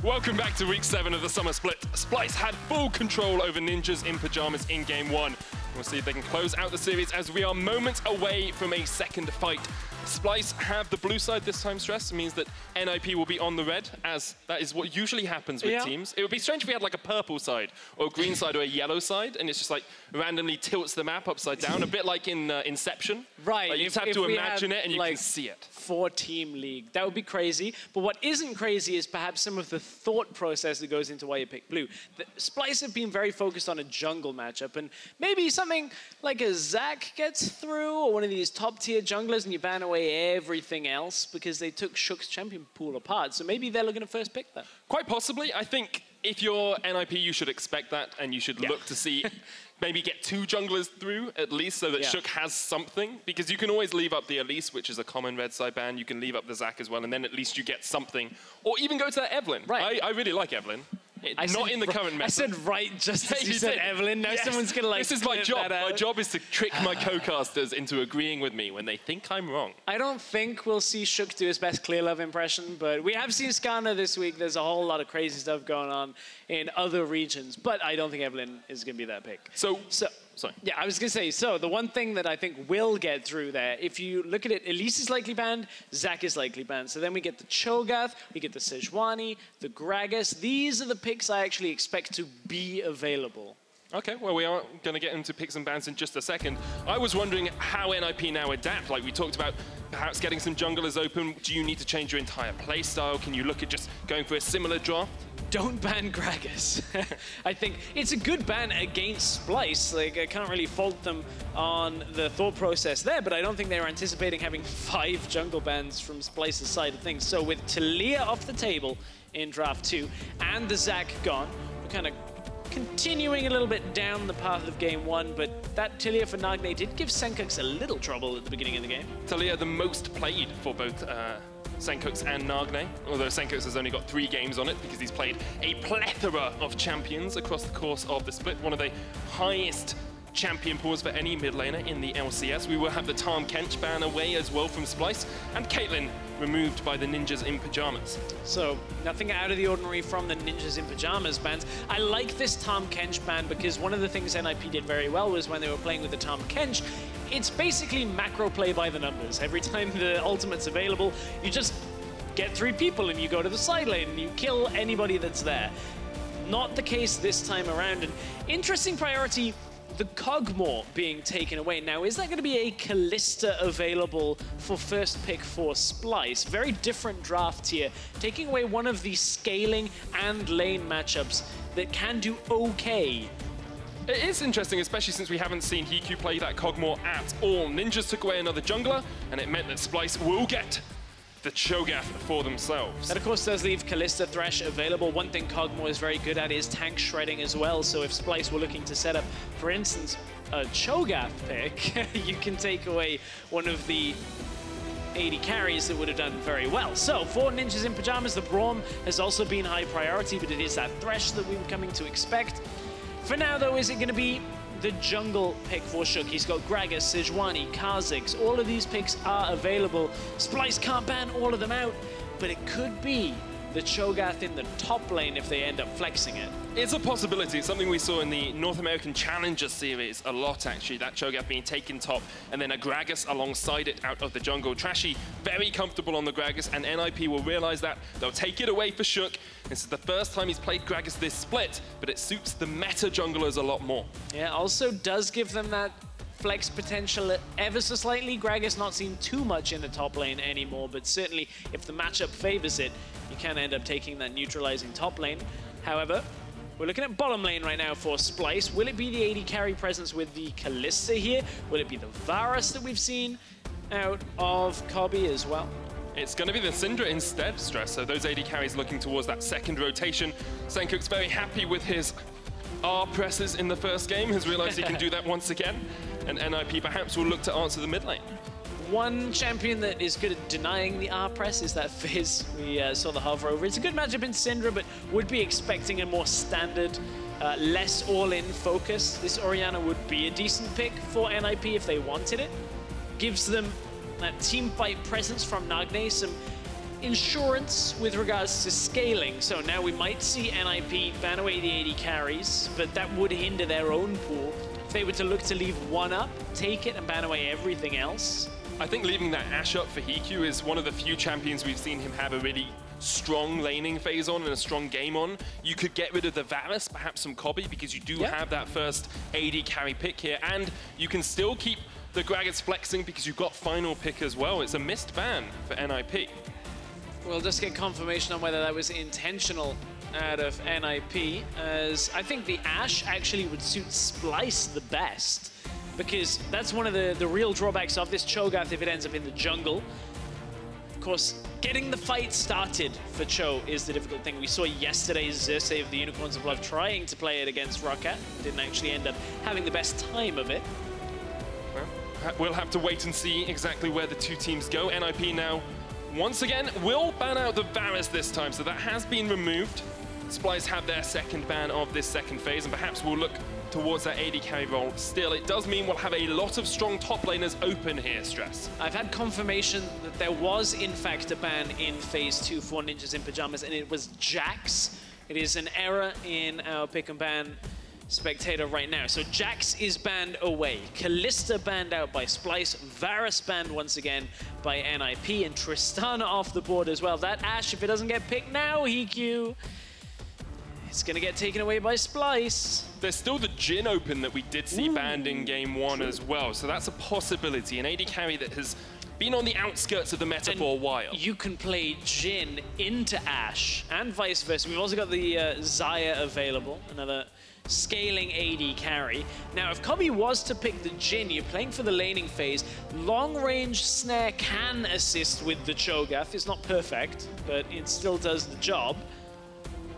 Welcome back to week 7 of the summer split. Splyce had full control over Ninjas in Pyjamas in game 1. We'll see if they can close out the series as we are moments away from a second fight. Splyce have the blue side this time, Stress. It means that NIP will be on the red, as that is what usually happens with teams. It would be strange if we had like a purple side, or a green side, or a yellow side, and it's just like randomly tilts the map upside down, a bit like in Inception. Right. Like, you just have to imagine it and you can see it. 4-team league. That would be crazy. But what isn't crazy is perhaps some of the thought process that goes into why you pick blue. The Splyce have been very focused on a jungle matchup, and maybe something like a xayah gets through, or one of these top-tier junglers, and you ban away everything else because they took Sjokz champion pool apart. So maybe they're looking to first pick that. Quite possibly. I think if you're NIP, you should expect that, and you should look to see maybe get 2 junglers through at least, so that Sjokz has something, because you can always leave up the Elise, which is a common red side ban. You can leave up the xayah as well, and then at least you get something, or even go to that Evelyn. Right. I really like Evelyn. Not in the current meta. I said right just as you said Evelyn. Now someone's gonna like. This is my job. My job is to trick my co-casters into agreeing with me when they think I'm wrong. I don't think we'll see Sjokz do his best clear love impression, but we have seen Skarner this week. There's a whole lot of crazy stuff going on in other regions, but I don't think Evelyn is gonna be that pick. Sorry. Yeah, I was going to say, so the one thing that I think will get through there, if you look at it, Elise is likely banned, xayah is likely banned. So then we get the Cho'gath, we get the Sejuani, the Gragas. These are the picks I actually expect to be available. Okay, well, we are going to get into picks and bans in just a second. I was wondering how NIP now adapt. Like we talked about perhaps getting some junglers open. Do you need to change your entire playstyle? Can you look at just going for a similar draft? Don't ban Gragas. I think it's a good ban against Splyce. Like, I can't really fault them on the thought process there, but I don't think they were anticipating having 5 jungle bans from Splyce's side of things. So with Taliyah off the table in draft 2 and the xayah gone, we're kind of continuing a little bit down the path of game 1, but that Taliyah for Nagne did give Sencux a little trouble at the beginning of the game. Taliyah the most played for both Sencux and Nagne, although Sencux has only got 3 games on it because he's played a plethora of champions across the course of the split, one of the highest champion pools for any mid laner in the LCS. We will have the Tahm Kench ban away as well from Splyce, and Caitlyn removed by the Ninjas in Pyjamas. So nothing out of the ordinary from the Ninjas in Pyjamas bans. I like this Tahm Kench ban because one of the things NIP did very well was when they were playing with the Tahm Kench, it's basically macro play by the numbers. Every time the ultimate's available, you just get 3 people and you go to the side lane and you kill anybody that's there. Not the case this time around. An interesting priority, the Kog'Maw being taken away. Now, is that going to be a Kalista available for first pick for Splyce? Very different draft here, taking away one of the scaling and lane matchups that can do okay. It is interesting, especially since we haven't seen HeaQ play that Kog'Maw at all. Ninjas took away another jungler, and it meant that Splyce will get the Cho'gath for themselves. That, of course, does leave Kalista Thresh available. One thing Kog'Maw is very good at is tank shredding as well, so if Splyce were looking to set up, for instance, a Cho'gath pick, you can take away one of the AD carries that would have done very well. So, for Ninjas in Pyjamas, the Braum has also been high priority, but it is that Thresh that we were coming to expect. For now, though, is it going to be the jungle pick for Sjokz? He's got Gragas, Sejuani, Kha'zix. All of these picks are available. Splyce can't ban all of them out, but it could be the Cho'gath in the top lane if they end up flexing it. It's a possibility. It's something we saw in the North American Challenger series a lot, actually. That Cho'gath being taken top, and then a Gragas alongside it out of the jungle. Trashy, very comfortable on the Gragas, and NIP will realize that. They'll take it away for Sjokz. This is the first time he's played Gragas this split, but it suits the meta junglers a lot more. Yeah, also does give them that flex potential ever so slightly. Gragas not seen too much in the top lane anymore, but certainly if the matchup favors it, you can end up taking that neutralizing top lane. However, we're looking at bottom lane right now for Splyce. Will it be the AD carry presence with the Kalista here? Will it be the Varus that we've seen out of Kobbe as well? It's going to be the Syndra instead, Stress. So those AD carries looking towards that second rotation. Sencux very happy with his R presses in the first game, has realized he can do that once again. And NIP perhaps will look to answer the mid lane. One champion that is good at denying the R press is that Fizz. We saw the hover over. It's a good matchup in Syndra, but would be expecting a more standard, less all-in focus. This Orianna would be a decent pick for NIP if they wanted it. Gives them that team fight presence from Nagne, some insurance with regards to scaling. So now we might see NIP ban away the AD carries, but that would hinder their own pool. If they were to look to leave one up, take it and ban away everything else. I think leaving that Ashe up for HeaQ is one of the few champions we've seen him have a really strong laning phase on and a strong game on. You could get rid of the Varus, perhaps some Kobbe, because you do have that first AD carry pick here, and you can still keep the Gragas flexing because you've got final pick as well. It's a missed ban for NIP. We'll just get confirmation on whether that was intentional out of NIP, as I think the Ashe actually would suit Splyce the best, because that's one of the real drawbacks of this Cho'gath if it ends up in the jungle. Of course, getting the fight started for Cho is the difficult thing. We saw yesterday's Xayah of the Unicorns of Love trying to play it against Rocket. Didn't actually end up having the best time of it. Well, we'll have to wait and see exactly where the two teams go. NIP now, once again, will ban out the Varus this time, so that has been removed. Splyce have their second ban of this second phase, and perhaps we'll look towards that AD carry role. Still, it does mean we'll have a lot of strong top laners open here, Stress. I've had confirmation that there was, in fact, a ban in Phase 2 for Ninjas in Pyjamas, and it was Jax. It is an error in our pick and ban spectator right now. So Jax is banned away. Kalista banned out by Splyce. Varus banned once again by NIP, and Tristana off the board as well. That Ashe, if it doesn't get picked now, HeaQ, it's going to get taken away by Splyce. There's still the Jhin open that we did see banned in Game 1 as well, so that's a possibility. An AD carry that has been on the outskirts of the meta for a while. You can play Jhin into Ashe, and vice versa. We've also got the Xayah available, another scaling AD carry. Now, if Kobbe was to pick the Jhin, you're playing for the laning phase. Long-range snare can assist with the Cho'gath. It's not perfect, but it still does the job.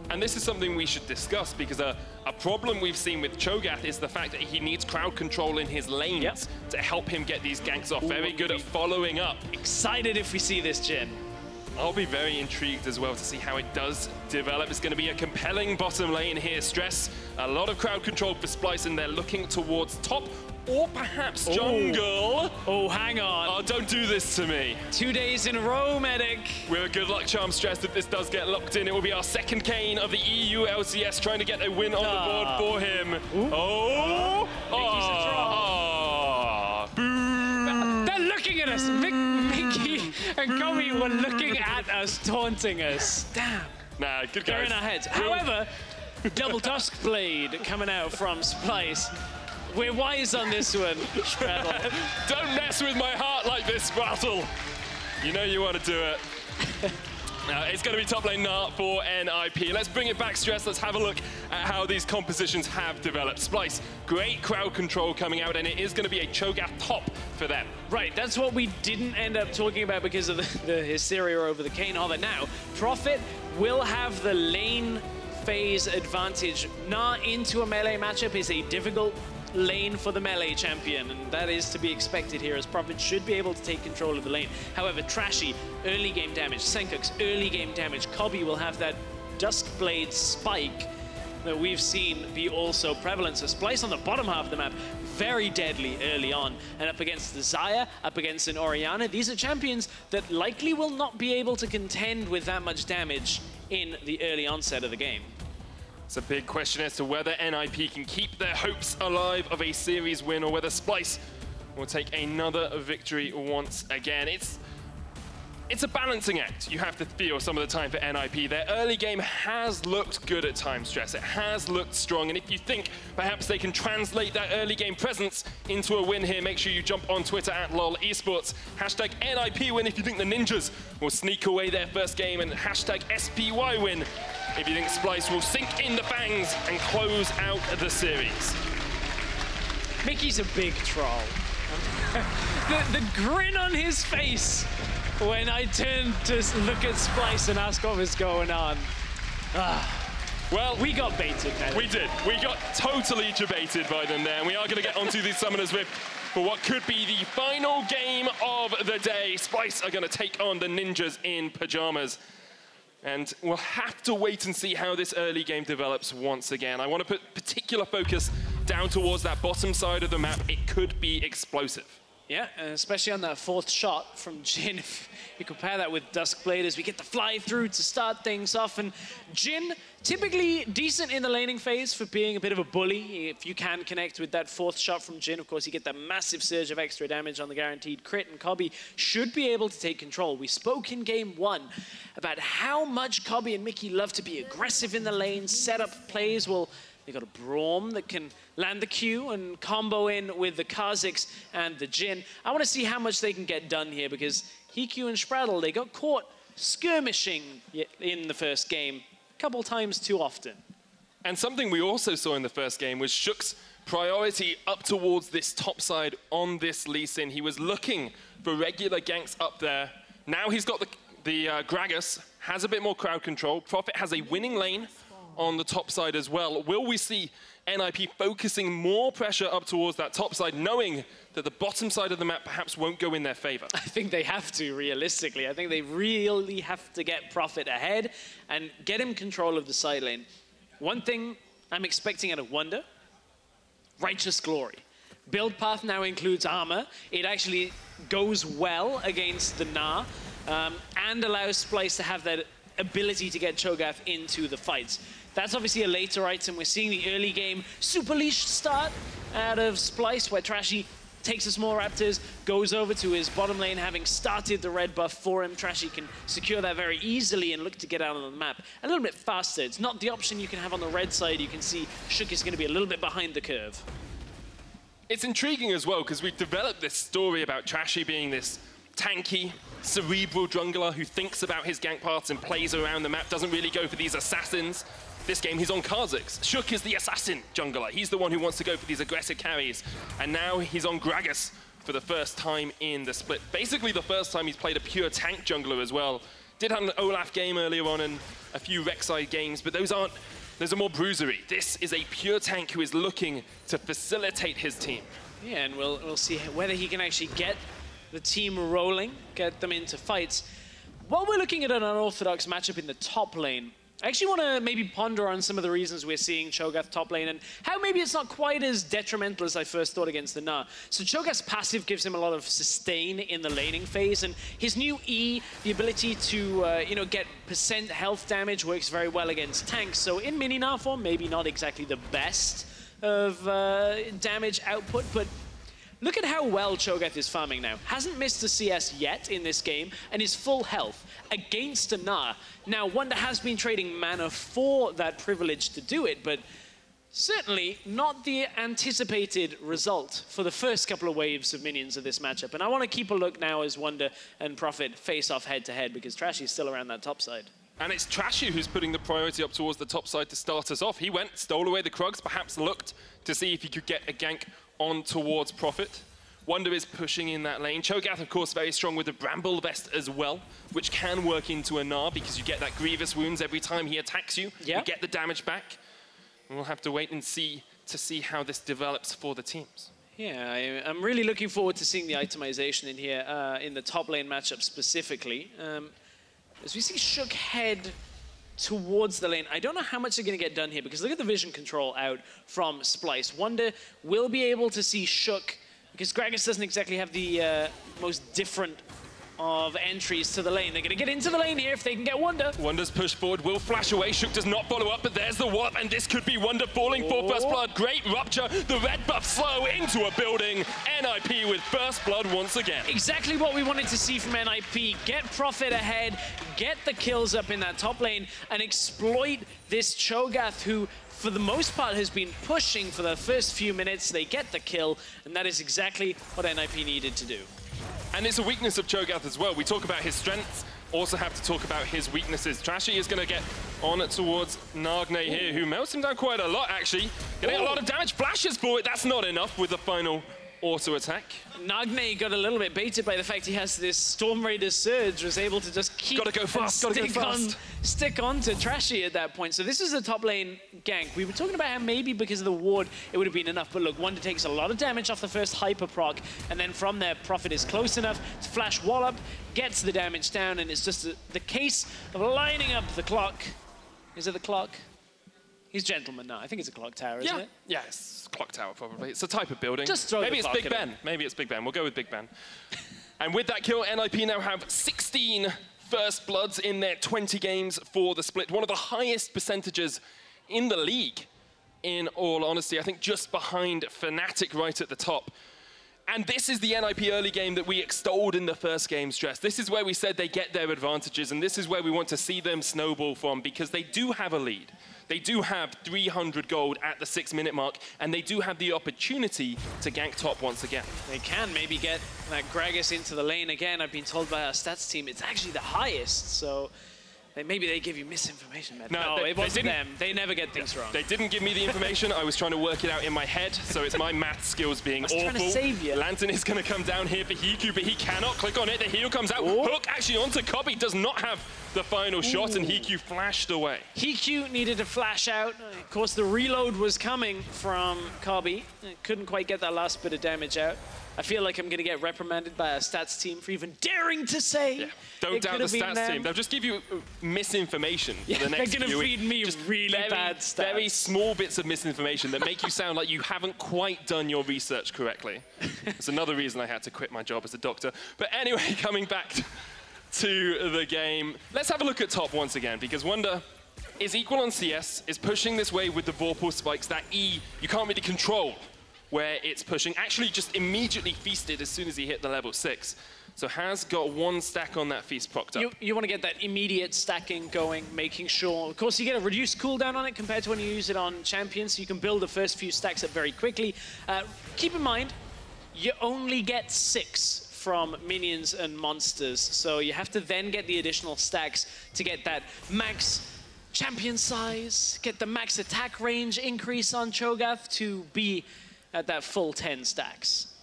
And this is something we should discuss, because a problem we've seen with Cho'gath is the fact that he needs crowd control in his lanes to help him get these ganks off. Very good at following up. Excited if we see this Jhin. I'll be very intrigued as well to see how it does develop. It's going to be a compelling bottom lane here, Stress. A lot of crowd control for Splyce, and they're looking towards top or perhaps jungle. Oh, hang on. Oh, don't do this to me. 2 days in a row, Medic. With a good luck charm, Stress, if this does get locked in, it will be our second Kane of the EU LCS, trying to get a win on the board for him. Oh! Boo! They're looking at us. Mickey and Kobbe were looking at us, taunting us. Damn. Nah, good guys. They're in our heads. However, double Dusk Blade coming out from Splyce. We're wise on this one, Sprattel. Don't mess with my heart like this, Sprattel. You know you want to do it. Now, it's going to be top lane Gnar for NIP. Let's bring it back, Stress. Let's have a look at how these compositions have developed. Splyce, great crowd control coming out, and it is going to be a Cho'gath top for them. Right, that's what we didn't end up talking about because of the hysteria over the Kane Hover. Now, Prophet will have the lane phase advantage. Gnar into a melee matchup is a difficult lane for the melee champion, and that is to be expected here, as Prophet should be able to take control of the lane. However, Trashy, early game damage. Sencux, early game damage. Kobbe will have that Duskblade spike that we've seen be also prevalent. So Splyce on the bottom half of the map, very deadly early on. And up against the Xayah, up against an Orianna, these are champions that likely will not be able to contend with that much damage in the early onset of the game. It's a big question as to whether NIP can keep their hopes alive of a series win, or whether Splyce will take another victory once again. It's a balancing act, you have to feel some of the time for NIP. Their early game has looked good at times, Stress. It has looked strong, and if you think perhaps they can translate that early game presence into a win here, make sure you jump on Twitter at LOL Esports. Hashtag NIP win if you think the Ninjas will sneak away their first game, and hashtag SPY win if you think Splyce will sink in the fangs and close out the series. Mickey's a big troll. the grin on his face when I turned to look at Splyce and ask what was going on. Well, we got baited, man. We did. We got totally debated by them there, and we are going to get onto these summoners with for what could be the final game of the day. Splyce are going to take on the Ninjas in Pyjamas. And we'll have to wait and see how this early game develops once again. I want to put particular focus down towards that bottom side of the map. It could be explosive. Yeah, especially on that fourth shot from Jhin. If you compare that with Duskblade as we get the fly through to start things off. And Jhin, typically decent in the laning phase for being a bit of a bully. If you can connect with that fourth shot from Jhin, of course, you get that massive surge of extra damage on the guaranteed crit. And Kobbe should be able to take control. We spoke in game 1 about how much Kobbe and Mikyx love to be aggressive in the lane, set up plays. Well, they got a Braum that can land the Q and combo in with the Kha'zix and the Jhin. I want to see how much they can get done here because HeaQ and Sprattel, they got caught skirmishing in the first game a couple times too often. And something we also saw in the first game was Sjokz priority up towards this top side on this Lee Sin. He was looking for regular ganks up there. Now he's got the Gragas, has a bit more crowd control. Prophet has a winning lane on the top side as well. Will we see NIP focusing more pressure up towards that top side, knowing that the bottom side of the map perhaps won't go in their favor? I think they have to, realistically. I think they really have to get Prophet ahead and get him control of the side lane. One thing I'm expecting out of Wunder, Righteous Glory. Build path now includes armor. It actually goes well against the Gnar and allows Splyce to have that ability to get Cho'gath into the fights. That's obviously a later item. We're seeing the early game super leash start out of Splyce, where Trashy takes the small Raptors, goes over to his bottom lane, having started the red buff for him. Trashy can secure that very easily and look to get out on the map a little bit faster. It's not the option you can have on the red side. You can see Sjokz is going to be a little bit behind the curve. It's intriguing as well, because we've developed this story about Trashy being this tanky, cerebral jungler who thinks about his gank paths and plays around the map, doesn't really go for these assassins. This game, he's on Kha'zix. Sjokz is the assassin jungler. He's the one who wants to go for these aggressive carries. And now he's on Gragas for the first time in the split. Basically the first time he's played a pure tank jungler as well. Did have an Olaf game earlier on and a few Rek'Sai games, but those are more bruisery. This is a pure tank who is looking to facilitate his team. Yeah, and we'll see whether he can actually get the team rolling, get them into fights. While we're looking at an unorthodox matchup in the top lane, I actually want to maybe ponder on some of the reasons we're seeing Cho'gath top lane and how maybe it's not quite as detrimental as I first thought against the Gnar. So Cho'gath's passive gives him a lot of sustain in the laning phase, and his new E, the ability to get % health damage, works very well against tanks. So in mini Gnar form, maybe not exactly the best of damage output, but look at how well Cho'gath is farming now. Hasn't missed a CS yet in this game, and is full health against a Gnar. Now, Wunder has been trading mana for that privilege to do it, but certainly not the anticipated result for the first couple of waves of minions of this matchup. And I want to keep a look now as Wunder and Prophet face off head-to-head, because Trashy is still around that top side. And it's Trashy who's putting the priority up towards the top side to start us off. He went, stole away the Krugs, perhaps looked to see if he could get a gank on towards Prophet. Wunder is pushing in that lane. Cho'gath, of course, very strong with the Bramble Vest as well, which can work into a Gnar because you get that grievous wounds every time he attacks you. Yeah. You get the damage back. And we'll have to wait and see how this develops for the teams. Yeah, I'm really looking forward to seeing the itemization in here in the top lane matchup specifically. As we see Sjokz head towards the lane, I don't know how much they're going to get done here, because look at the vision control out from Splyce. Wunder will be able to see Sjokz, because Gragas doesn't exactly have the most different of entries to the lane. They're going to get into the lane here if they can get Wunder. Wunder's push forward, will flash away. Sjokz does not follow up, but there's the warp, and this could be Wunder falling for first blood. Great rupture. The red buff slow into a building. NIP with first blood once again. Exactly what we wanted to see from NIP. Get Prophet ahead, get the kills up in that top lane, and exploit this Cho'gath, who for the most part has been pushing for the first few minutes. They get the kill, and that is exactly what NIP needed to do. And it's a weakness of Cho'gath as well. We talk about his strengths, also have to talk about his weaknesses. Trashy is going to get on towards Nagne here, who melts him down quite a lot, actually. Getting a lot of damage, flashes for it. That's not enough with the final auto attack. Nagne got a little bit baited by the fact he has this Storm Raider surge, was able to just keep gotta go fast, stick on to Trashy at that point. So this is a top lane gank. We were talking about how maybe because of the ward it would have been enough, but look, Wunder takes a lot of damage off the first hyper proc, and then from there Prophet is close enough to flash wall up, gets the damage down, and it's just the case of lining up the clock. Is it the clock? He's gentleman now. I think it's a clock tower, isn't it? Yeah, it's clock tower probably. It's a type of building. Just throw Maybe it's Big Ben. Maybe it's Big Ben. We'll go with Big Ben. And with that kill, NIP now have 16 first bloods in their 20 games for the split. One of the highest percentages in the league, in all honesty. I think just behind Fnatic right at the top. And this is the NIP early game that we extolled in the first game, Stress. This is where we said they get their advantages, and this is where we want to see them snowball from, because they do have a lead. They do have 300 gold at the 6-minute mark, and they do have the opportunity to gank top once again. They can maybe get that Gragas into the lane again. I've been told by our stats team it's actually the highest, so maybe they give you misinformation, man. No, it wasn't them. They never get things wrong. They didn't give me the information. I was trying to work it out in my head, so it's my math skills being awful. Trying to save you. Lantern is going to come down here for HeaQ, but he cannot click on it. The heal comes out. Ooh. Hook actually onto Kobbe. Does not have the final shot, and HeaQ flashed away. HeaQ needed to flash out. Of course, the reload was coming from Kobbe. Couldn't quite get that last bit of damage out. I feel like I'm going to get reprimanded by our stats team for even daring to say. Don't doubt the stats team. They'll just give you misinformation for the next They're going to feed me just really bad stats. Very small bits of misinformation that make you sound like you haven't quite done your research correctly. That's another reason I had to quit my job as a doctor. But anyway, coming back to the game, let's have a look at top once again, because Wunder is equal on CS, is pushing this way with the Vorpal spikes. That E, you can't really control where it's pushing. Actually just immediately feasted as soon as he hit the level 6. So has got one stack on that feast procced up. You want to get that immediate stacking going, making sure, of course you get a reduced cooldown on it compared to when you use it on champions, so you can build the first few stacks up very quickly. Keep in mind, you only get 6 from minions and monsters, so you have to then get the additional stacks to get that max champion size, get the max attack range increase on Cho'gath to be at that full 10 stacks.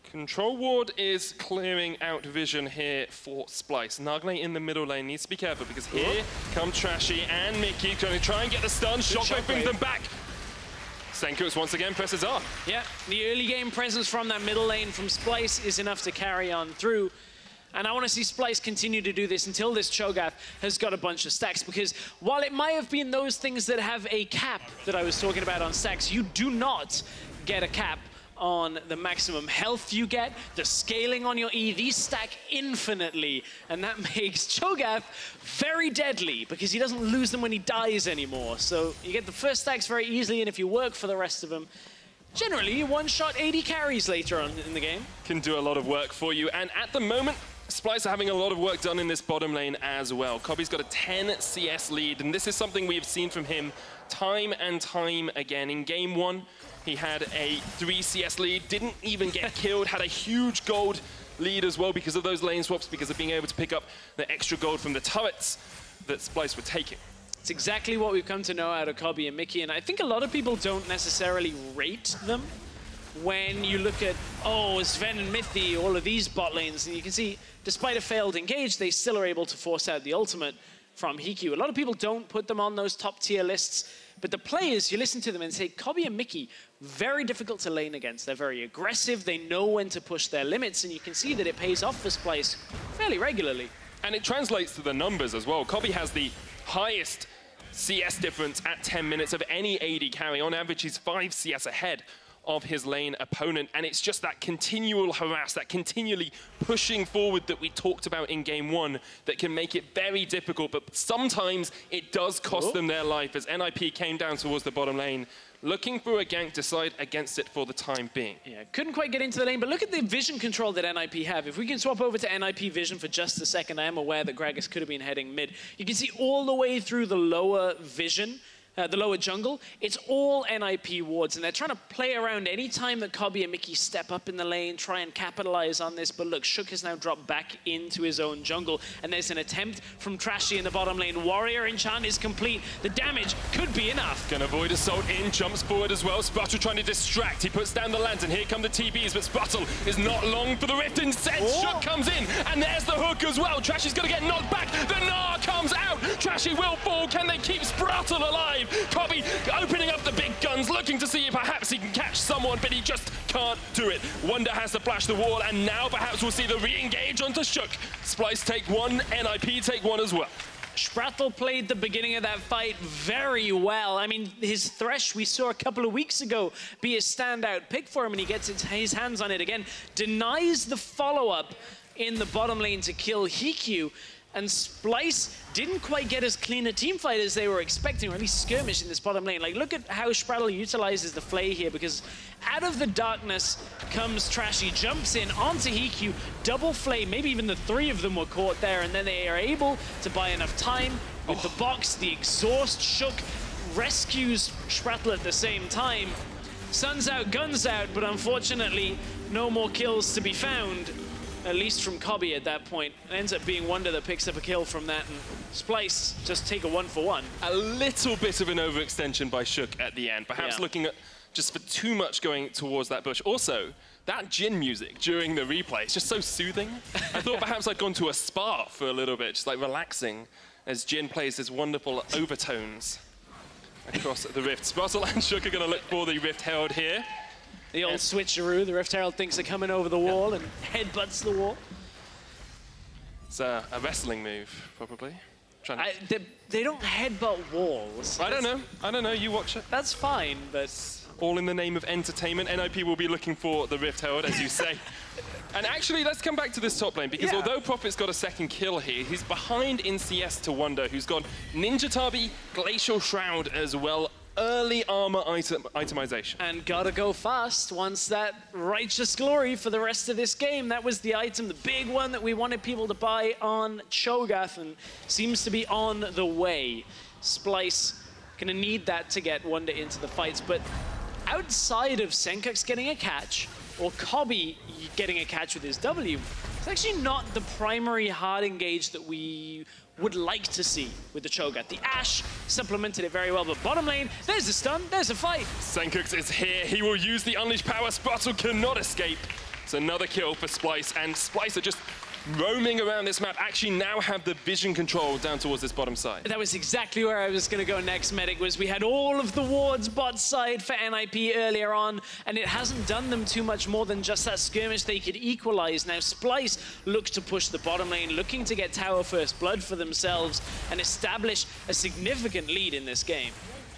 Control Ward is clearing out vision here for Splyce. Nagne in the middle lane needs to be careful, because here come Trashy and Mikyx going to try and get the stun. Shockwave brings them back. Sencux once again presses R. Yeah, the early game presence from that middle lane from Splyce is enough to carry on through. And I want to see Splyce continue to do this until this Cho'gath has got a bunch of stacks, because while it might have been those things that have a cap that I was talking about on stacks, you do not get a cap on the maximum health you get, the scaling on your E. These stack infinitely, and that makes Cho'gath very deadly, because he doesn't lose them when he dies anymore. So you get the first stacks very easily, and if you work for the rest of them, generally you one-shot 80 carries later on in the game. Can do a lot of work for you, and at the moment, Splyce are having a lot of work done in this bottom lane as well. Kobbe's got a 10 CS lead, and this is something we have seen from him time and time again. In game 1, he had a 3 CS lead, didn't even get killed, had a huge gold lead as well because of those lane swaps, because of being able to pick up the extra gold from the turrets that Splyce were taking. It's exactly what we've come to know out of Kobbe and Mikyx, and I think a lot of people don't necessarily rate them when you look at, oh, Sven and Mithy, all of these bot lanes, and you can see, despite a failed engage, they still are able to force out the ultimate from HeaQ. A lot of people don't put them on those top tier lists, but the players, you listen to them and say, Kobbe and Mikyx, very difficult to lane against. They're very aggressive, they know when to push their limits, and you can see that it pays off for Splyce fairly regularly. And it translates to the numbers as well. Kobbe has the highest CS difference at 10 minutes of any AD carry. On average, he's 5 CS ahead of his lane opponent, and it's just that continual harass, that continually pushing forward that we talked about in game 1 that can make it very difficult, but sometimes it does cost them their life, as NIP came down towards the bottom lane, looking for a gank, decide against it for the time being. Yeah, couldn't quite get into the lane, but look at the vision control that NIP have. If we can swap over to NIP vision for just a second, I am aware that Gragas could have been heading mid. You can see all the way through the lower vision, the lower jungle, it's all NIP wards, and they're trying to play around any time that Kobbe and Mikyx step up in the lane, try and capitalize on this, but look, Sjokz has now dropped back into his own jungle, and there's an attempt from Trashy in the bottom lane. Warrior enchant is complete. The damage could be enough. Gonna avoid assault in, jumps forward as well. Sprattel trying to distract. He puts down the lantern. Here come the TBs, but Sprattel is not long for the rift. Instead, Sjokz comes in, and there's the hook as well. Trashy's gonna get knocked back. The Gnar comes out. Trashy will fall. Can they keep Sprattel alive? Kobbe opening up the big guns, looking to see if perhaps he can catch someone, but he just can't do it. Wunder has to flash the wall, and now perhaps we'll see the re-engage onto Sjokz. Splyce take one, NIP take one as well. Sprattel played the beginning of that fight very well. I mean, his Thresh we saw a couple of weeks ago be a standout pick for him, and he gets his hands on it again. Denies the follow-up in the bottom lane to kill HeaQ. And Splyce didn't quite get as clean a team fight as they were expecting, or at least skirmish in this bottom lane. Like, look at how Sprattel utilizes the Flay here, because out of the darkness comes Trashy, jumps in onto HeaQ, double Flay, maybe even the three of them were caught there, and then they are able to buy enough time with the box, the exhaust. Sjokz rescues Sprattel at the same time. Sun's out, guns out, but unfortunately, no more kills to be found. At least from Kobbe at that point. It ends up being Wunder that picks up a kill from that, and Splyce just take a 1-for-1. A little bit of an overextension by Sjokz at the end, perhaps looking at just for too much going towards that bush. Also, that Jhin music during the replay is just so soothing. I thought perhaps I'd gone to a spa for a little bit, just like relaxing, as Jhin plays his wonderful overtones across the rift. Sprattel and Sjokz are going to look for the Rift Herald here. The old switcheroo. The Rift Herald thinks they're coming over the wall and headbutts the wall. It's a wrestling move, probably. They don't headbutt walls. I don't know. You watch it. That's fine, but... All in the name of entertainment. NIP will be looking for the Rift Herald, as you say. And actually, let's come back to this top lane, because although Prophet's got a second kill here, he's behind in CS to Wunder, who's got Ninja Tabi, Glacial Shroud as well. Early armor itemization. And gotta go fast, wants that righteous glory for the rest of this game. That was the item, the big one that we wanted people to buy on Cho'gath, and seems to be on the way. Splyce gonna need that to get Wunder into the fights, but outside of Sencux getting a catch, or Kobbe getting a catch with his W, it's actually not the primary hard engage that we would like to see with the Cho'gath. The Ashe supplemented it very well, but bottom lane, there's a stun, there's a fight. Sencux is here, he will use the unleashed power, Sprattel cannot escape. It's another kill for Splyce, and Splyce are just roaming around this map, actually now have the vision control down towards this bottom side. That was exactly where I was going to go next, Medic, was we had all of the wards bot side for NIP earlier on, and it hasn't done them too much more than just that skirmish they could equalize. Now Splyce looks to push the bottom lane, looking to get tower first blood for themselves and establish a significant lead in this game.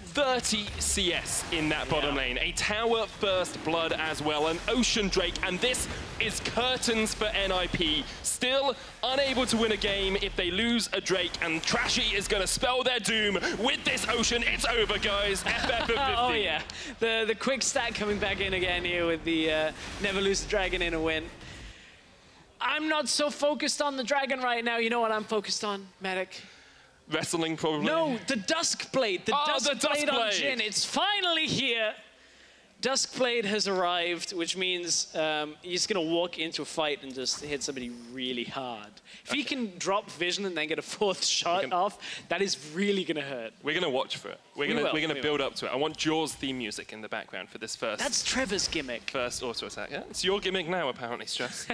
30 CS in that bottom lane. A tower first blood as well, an Ocean Drake, and this is curtains for NIP. Still unable to win a game if they lose a Drake, and Trashy is going to spell their doom with this Ocean. It's over, guys. FF of 50. Oh, yeah. The quick stat coming back in again here with the never lose the dragon in a win. I'm not so focused on the dragon right now. You know what I'm focused on, Medic? Wrestling, probably. No, the Duskblade. The Duskblade on Jhin. It's finally here. Duskblade has arrived, which means he's going to walk into a fight and just hit somebody really hard. If he can drop vision and then get a fourth shot off, that is really going to hurt. We're going to watch for it. We're going to build up to it. I want Jaws theme music in the background for this first. That's Trevor's gimmick. First auto attack. Yeah, it's your gimmick now, apparently, Stress.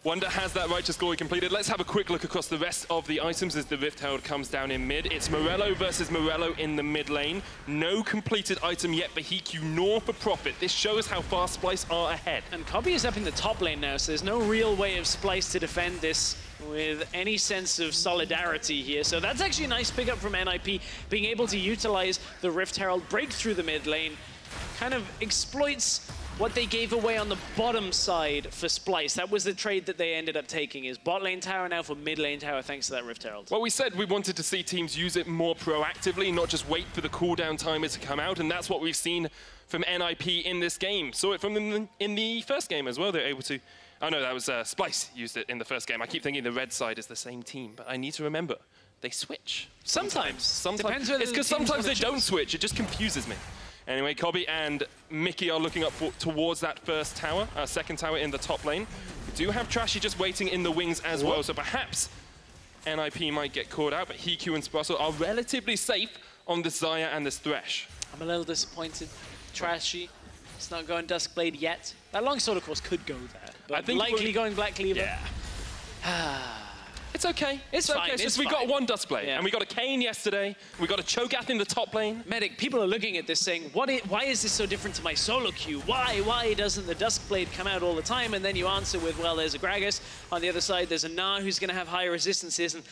Wunder has that righteous glory completed. Let's have a quick look across the rest of the items as the Rift Herald comes down in mid. It's Morello versus Morello in the mid lane. No completed item yet for HeaQ nor for Prophet. This shows how far Splyce are ahead. And Kobbe is up in the top lane now, so there's no real way of Splyce to defend this with any sense of solidarity here. So that's actually a nice pickup from NIP, being able to utilize the Rift Herald, break through the mid lane, kind of exploits what they gave away on the bottom side for Splyce. That was the trade that they ended up taking, is bot lane tower now for mid lane tower, thanks to that Rift Herald. Well, we said we wanted to see teams use it more proactively, not just wait for the cooldown timer to come out, and that's what we've seen from NIP in this game. Saw it from them in the first game as well. They're able to... Oh no, that was Splyce used it in the first game. I keep thinking the red side is the same team, but I need to remember, they switch. Sometimes. Depends it's because sometimes they don't switch. It just confuses me. Anyway, Kobbe and Mikyx are looking up towards that first tower, second tower in the top lane. We do have Trashy just waiting in the wings as well, so perhaps NIP might get caught out, but HeaQ and Sprattel are relatively safe on this Xayah and this Thresh. I'm a little disappointed. Trashy, it's not going Duskblade yet. That longsword, of course, could go there, but I think likely going Black Cleaver. Yeah. It's okay. It's okay. It's just we got one Duskblade, and we got a Kayn yesterday. We got a Cho'gath in the top lane. Medic, people are looking at this saying, why is this so different to my solo queue? Why doesn't the Duskblade come out all the time? And then you answer with, well, there's a Gragas. On the other side, there's a Gnar who's going to have higher resistances. And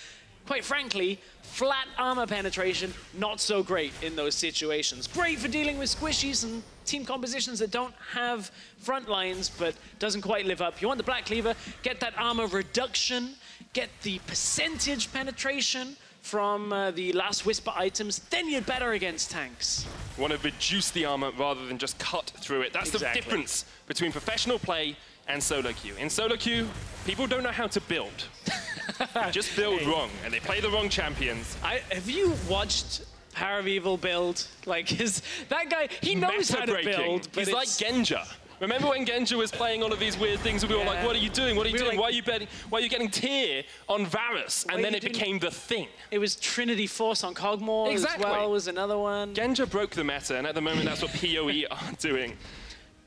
quite frankly, flat armor penetration, not so great in those situations. Great for dealing with squishies and team compositions that don't have front lines, but doesn't quite live up. You want the Black Cleaver, get that armor reduction, get the percentage penetration from the Last Whisper items, then you're better against tanks. You want to reduce the armor rather than just cut through it. That's the difference between professional play and solo queue. In solo queue, people don't know how to build. Just build wrong, and they play the wrong champions. Have you watched Paravival build? Like, that guy, he knows how to build. He's like Genja. Remember when Genja was playing all of these weird things and we were like, what are you doing? What are you doing? Like, why are you getting tier on Varus? And then it became the thing. It was Trinity Force on Cogmore as well was another one. Genja broke the meta, and at the moment that's what PoE are doing.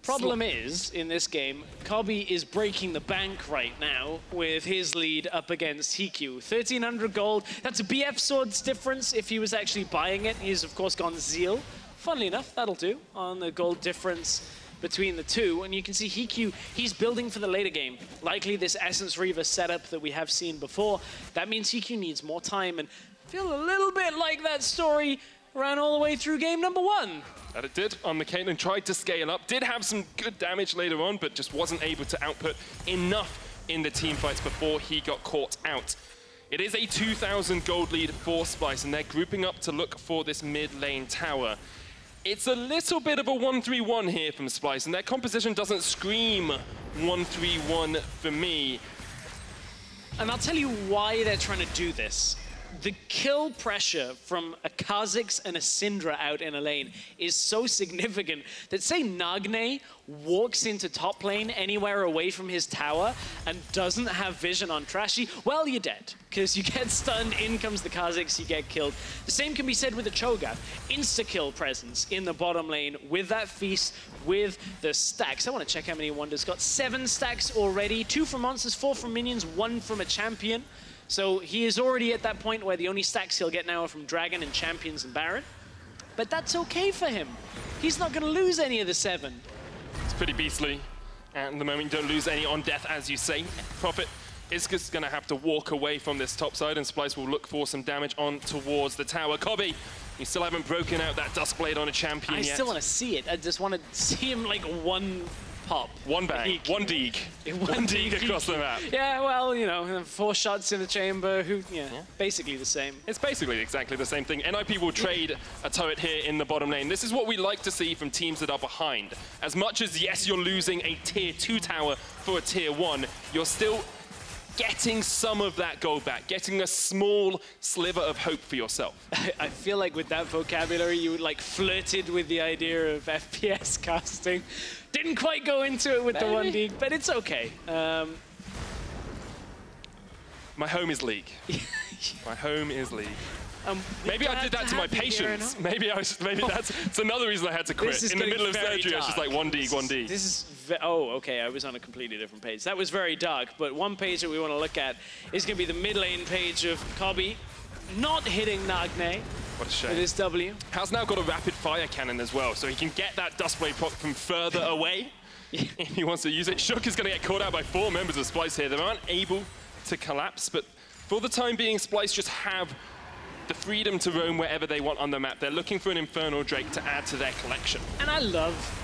Problem is, in this game, Kobbe is breaking the bank right now with his lead up against HeaQ. 1,300 gold. That's a BF Sword's difference if he was actually buying it. He's, of course, gone Zeal. Funnily enough, that'll do on the gold difference between the two. And you can see HeaQ, he's building for the later game. Likely this Essence Reaver setup that we have seen before. That means HeaQ needs more time, and I feel a little bit like that story ran all the way through game number 1. That it did on the Caitlyn, tried to scale up, did have some good damage later on, but just wasn't able to output enough in the team fights before he got caught out. It is a 2,000 gold lead for Splyce, and they're grouping up to look for this mid lane tower. It's a little bit of a 1-3-1 here from Splyce, and their composition doesn't scream 1-3-1 for me. And I'll tell you why they're trying to do this. The kill pressure from a Kha'zix and a Syndra out in a lane is so significant that, say, Nagne walks into top lane anywhere away from his tower and doesn't have vision on Trashy, well, you're dead, because you get stunned, in comes the Kha'zix, you get killed. The same can be said with the Cho'gath. Insta-kill presence in the bottom lane with that feast, with the stacks. I want to check how many Wunder's got. 7 stacks already, 2 from monsters, 4 from minions, 1 from a champion. So he is already at that point where the only stacks he'll get now are from Dragon and Champions and Baron. But that's okay for him. He's not going to lose any of the 7. It's pretty beastly. At the moment, you don't lose any on death, as you say. Prophet is just going to have to walk away from this top side, and Splyce will look for some damage on towards the tower. Kobbe, you still haven't broken out that Duskblade on a champion yet. I still want to see it. I just want to see him like one pop. One bang, one deeg. One deeg across the map. Yeah, well, you know, 4 shots in the chamber, basically the same. It's basically exactly the same thing. NIP will trade a turret here in the bottom lane. This is what we like to see from teams that are behind. As much as, yes, you're losing a tier 2 tower for a tier 1, you're still getting some of that gold back, getting a small sliver of hope for yourself. I feel like with that vocabulary, you like flirted with the idea of FPS casting. Didn't quite go into it with the 1D, but it's okay. My home is League. My home is League. Maybe I did that to my patience. Maybe that's another reason I had to quit. In the middle of surgery, I was just like 1D, 1D. This is, oh, okay, I was on a completely different page. That was very dark, but one page that we want to look at is going to be the mid lane page of Kobbe not hitting Nagne. What a shame. With his W. Has now got a rapid fire cannon as well, so he can get that Duskblade proc from further away if he wants to use it. Sjokz is going to get caught out by 4 members of Splyce here. They aren't able to collapse, but for the time being, Splyce just have the freedom to roam wherever they want on the map. They're looking for an Infernal Drake to add to their collection. And I love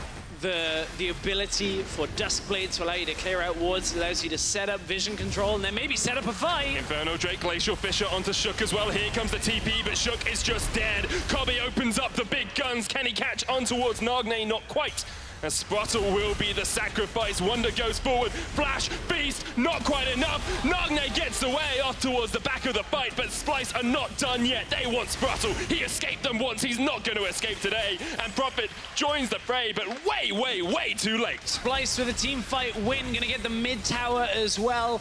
the ability for Duskblade to allow you to clear out wards, allows you to set up vision control, and then maybe set up a fight. Infernal Drake, Glacial Fissure onto Sjokz as well. Here comes the TP, but Sjokz is just dead. Kobbe opens up the big guns. Can he catch on towards Nagne? Not quite. As Sprattel will be the sacrifice. Wunder goes forward. Flash, Beast, not quite enough. Nagne gets away off towards the back of the fight, but Splyce are not done yet. They want Sprattel. He escaped them once. He's not going to escape today. And Prophet joins the fray, but way, way, way too late. Splyce with a team fight win. Going to get the mid tower as well.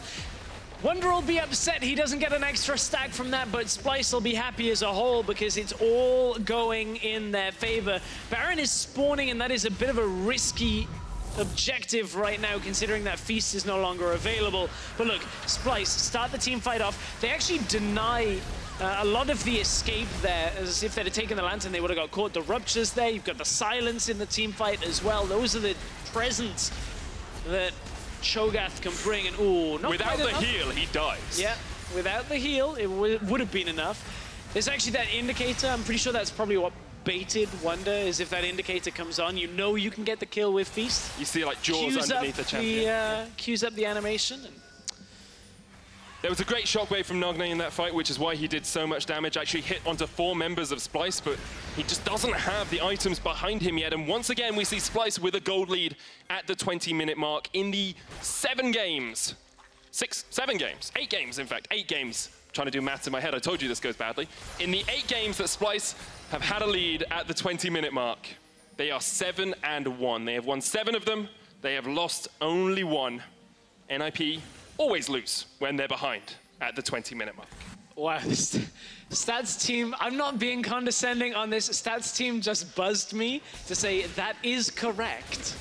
Wunder will be upset he doesn't get an extra stack from that, but Splyce will be happy as a whole because it's all going in their favor. Baron is spawning, and that is a bit of a risky objective right now, considering that Feast is no longer available. But look, Splyce start the team fight off. They actually deny a lot of the escape there, as if they'd have taken the Lantern, they would have got caught. The Ruptures there, you've got the Silence in the team fight as well. Those are the presents that Cho'gath can bring, and ooh, not without the enough. heal, he dies. Yeah, without the heal, it would have been enough. There's actually that indicator. I'm pretty sure that's probably what baited Wunder, is if that indicator comes on, you know you can get the kill with Feast. You see like jaws underneath the champion. Cues up the animation. And there was a great shockwave from Nagne in that fight, which is why he did so much damage. Actually hit onto 4 members of Splyce, but he just doesn't have the items behind him yet. And once again, we see Splyce with a gold lead at the 20-minute mark in the 7 games. 8 games, in fact, 8 games. Trying to do maths in my head, I told you this goes badly. In the 8 games that Splyce have had a lead at the 20-minute mark, they are 7-1. They have won 7 of them. They have lost only 1. NIP always lose when they're behind at the 20-minute mark. Wow, this stats team, I'm not being condescending on this. Stats team just buzzed me to say that is correct.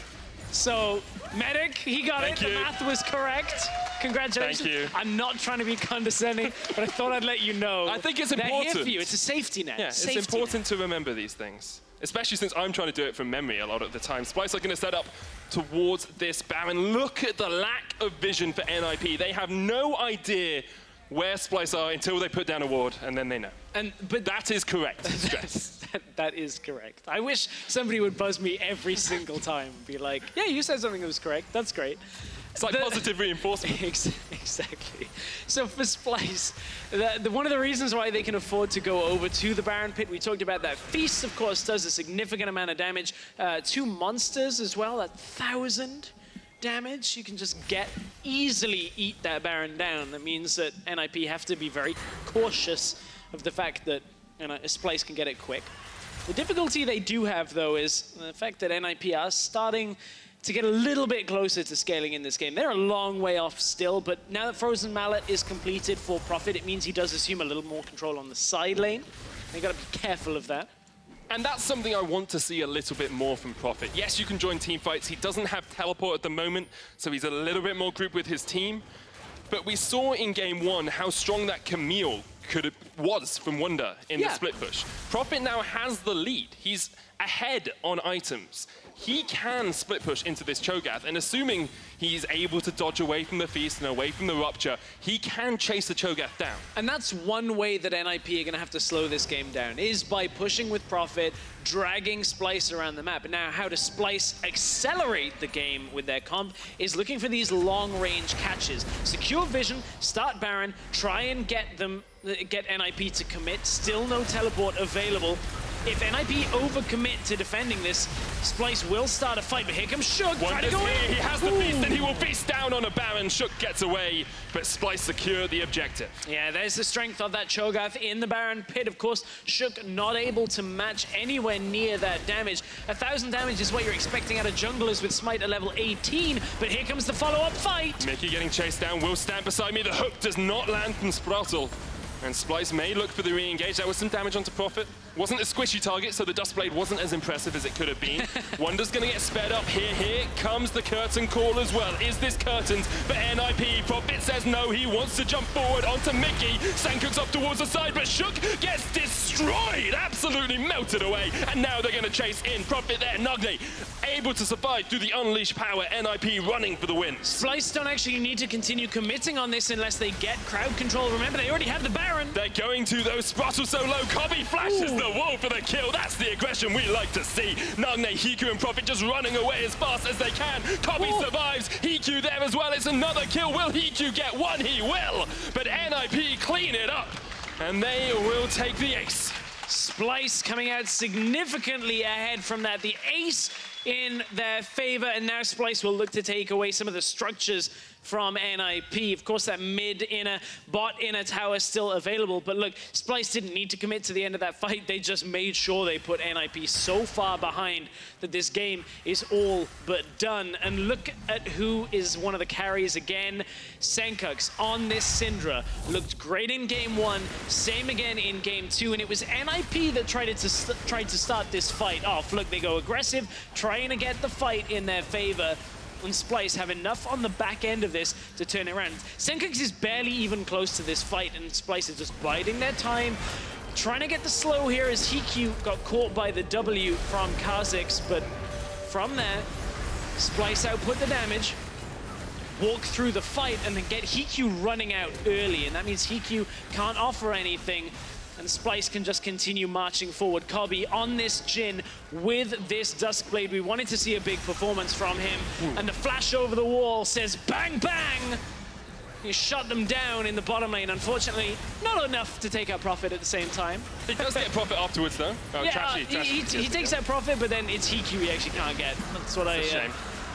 So, Medic, he got it. The math was correct. Congratulations. Thank you. I'm not trying to be condescending, but I thought I'd let you know. I think it's important. They're here for you. It's a safety net. Yeah, it's important to remember these things, especially since I'm trying to do it from memory a lot of the time. Splyce are going to set up towards this Baron. Look at the lack of vision for NIP. They have no idea where Splyce are until they put down a ward, and then they know. But that is correct. That is correct. I wish somebody would buzz me every single time and be like, yeah, you said something that was correct. That's great. It's like positive reinforcement. Exactly. So for Splyce, one of the reasons why they can afford to go over to the Baron pit, we talked about that. Feast, of course, does a significant amount of damage. 2 monsters as well, at 1,000 damage. You can just easily eat that Baron down. That means that NIP have to be very cautious of the fact that Splyce can get it quick. The difficulty they do have, though, is the fact that NIP are starting to get a little bit closer to scaling in this game. They're a long way off still, but now that Frozen Mallet is completed for Profit, it means he does assume a little more control on the side lane. They gotta be careful of that. And that's something I want to see a little bit more from Profit. Yes, you can join team fights. He doesn't have teleport at the moment, so he's a little bit more grouped with his team. But we saw in game 1 how strong that Camille was from Wunder in the split push. Profit now has the lead. He's ahead on items. He can split push into this Cho'gath, and assuming he's able to dodge away from the Feast and away from the Rupture, he can chase the Cho'gath down. And that's one way that NIP are going to have to slow this game down, is by pushing with Profit, dragging Splyce around the map. Now, how to Splyce accelerate the game with their comp is looking for these long-range catches. Secure vision, start Baron, try and get NIP to commit. Still no teleport available. If NIP overcommit to defending this, Splyce will start a fight, but here comes Sjokz. Wunder's here, he has the Feast, and he will feast down on a Baron. Sjokz gets away, but Splyce secure the objective. Yeah, there's the strength of that Cho'gath in the Baron pit. Of course, Sjokz not able to match anywhere near that damage. 1,000 damage is what you're expecting out of junglers with Smite at level 18, but here comes the follow-up fight. Mikyx getting chased down, will stand beside me. The hook does not land from Sprattel. And Splyce may look for the re-engage. That was some damage onto Profit. Wasn't a squishy target, so the Dustblade wasn't as impressive as it could have been. Wunder's gonna get sped up here. Here comes the curtain call as well. Is this curtains for NIP? Profit says no, he wants to jump forward onto Mikyx. Sencux up towards the side, but Sjokz gets destroyed, absolutely melted away. And now they're gonna chase in. Profit there, Nagne able to survive through the unleashed power. NIP running for the win. Splyce don't actually need to continue committing on this unless they get crowd control. Remember, they already have the Baron. They're going to, though. Sprattel so low. Kobbe flashes the wall for the kill. That's the aggression we like to see. Nagne, HeaQ, and Profit just running away as fast as they can. Kobbe survives. HeaQ there as well. It's another kill. Will HeaQ get one? He will. But NIP clean it up, and they will take the ace. Splyce coming out significantly ahead from that. The ace in their favor, and now Splyce will look to take away some of the structures from NIP. Of course, that mid inner, bot inner tower still available, but look, Splyce didn't need to commit to the end of that fight. They just made sure they put NIP so far behind that this game is all but done. And look at who is one of the carries again. Sencux on this Syndra. Looked great in game 1, same again in game 2, and it was NIP that tried to start this fight off. Look, they go aggressive, trying to get the fight in their favor. And Splyce have enough on the back end of this to turn it around. Sencux is barely even close to this fight, and Splyce is just biding their time, trying to get the slow here as HeaQ got caught by the W from Kha'zix, but from there, Splyce output the damage. walk through the fight and then get HeaQ running out early, and that means HeaQ can't offer anything, and Splyce can just continue marching forward. Kobbe on this Jhin with this Duskblade. We wanted to see a big performance from him, and the flash over the wall says bang, bang! He shut them down in the bottom lane. Unfortunately, not enough to take out Profit at the same time. He does get Profit afterwards, though. Oh, yeah, Trashy. He takes out Profit, but then it's HeaQ he actually can't get. That's what I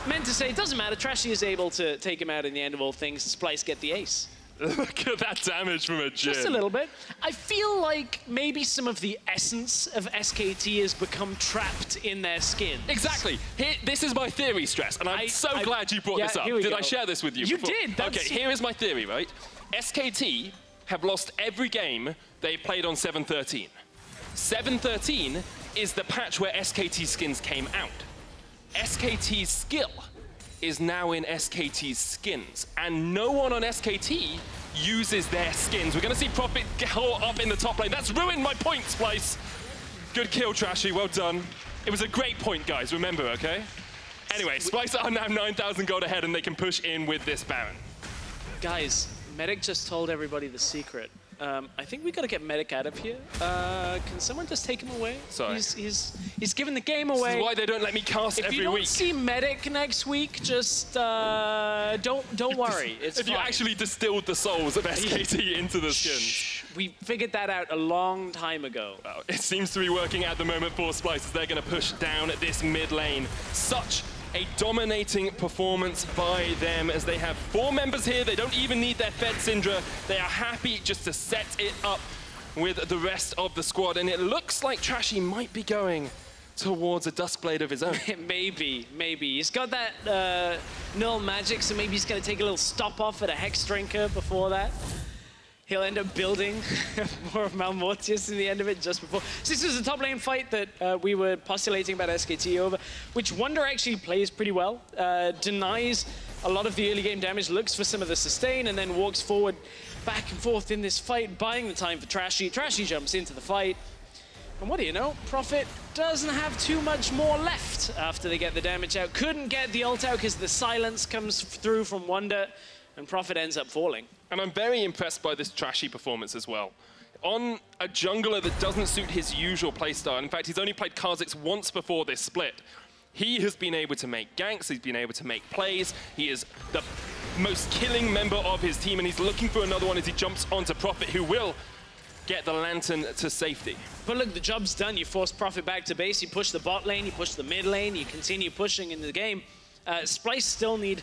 meant to say. It doesn't matter. Trashy is able to take him out in the end of all things. Splyce get the ace. Look at that damage from a Jhin. Just a little bit. I feel like maybe some of the essence of SKT has become trapped in their skin. Exactly. This is my theory, Stress, and I'm so glad you brought this up. Did I share this with you before? You did. Okay, here is my theory, right? SKT have lost every game they played on 7.13. 7.13 is the patch where SKT skins came out. SKT's skill is now in SKT's skins, and no one on SKT uses their skins. We're going to see Profit go up in the top lane. That's ruined my point, Splyce. Good kill, Trashy. Well done. It was a great point, guys. Remember, okay? Anyway, Splyce are now 9,000 gold ahead, and they can push in with this Baron. Guys, Medic just told everybody the secret. I think we got to get Medic out of here. Can someone just take him away? Sorry. He's giving the game away. This is why they don't let me cast every week. If you don't see Medic next week, just don't worry. It's if fine. You actually distilled the souls of SKT into the skins. Shh. We figured that out a long time ago. Well, it seems to be working at the moment for Splyce as they're going to push down this mid lane. Such a dominating performance by them as they have 4 members here. They don't even need their fed Syndra. They are happy just to set it up with the rest of the squad. And it looks like Trashy might be going towards a Duskblade of his own. Maybe. He's got that null magic, so maybe he's going to take a little stop off at a Hex Drinker before that. He'll end up building more of Malmortius in the end of it just before. So this was a top lane fight that we were postulating about SKT over, which Wunder actually plays pretty well. Denies a lot of the early game damage, looks for some of the sustain, and then walks forward back and forth in this fight, buying the time for Trashy. Trashy jumps into the fight. And what do you know? Profit doesn't have too much more left after they get the damage out. Couldn't get the ult out because the silence comes through from Wunder, and Profit ends up falling. And I'm very impressed by this Trashy performance as well. On a jungler that doesn't suit his usual playstyle, in fact, he's only played Kha'zix once before this split, he has been able to make ganks, he's been able to make plays, he is the most killing member of his team, and he's looking for another one as he jumps onto Profit, who will get the Lantern to safety. But look, the job's done. You force Profit back to base, you push the bot lane, you push the mid lane, you continue pushing in the game. Splyce still need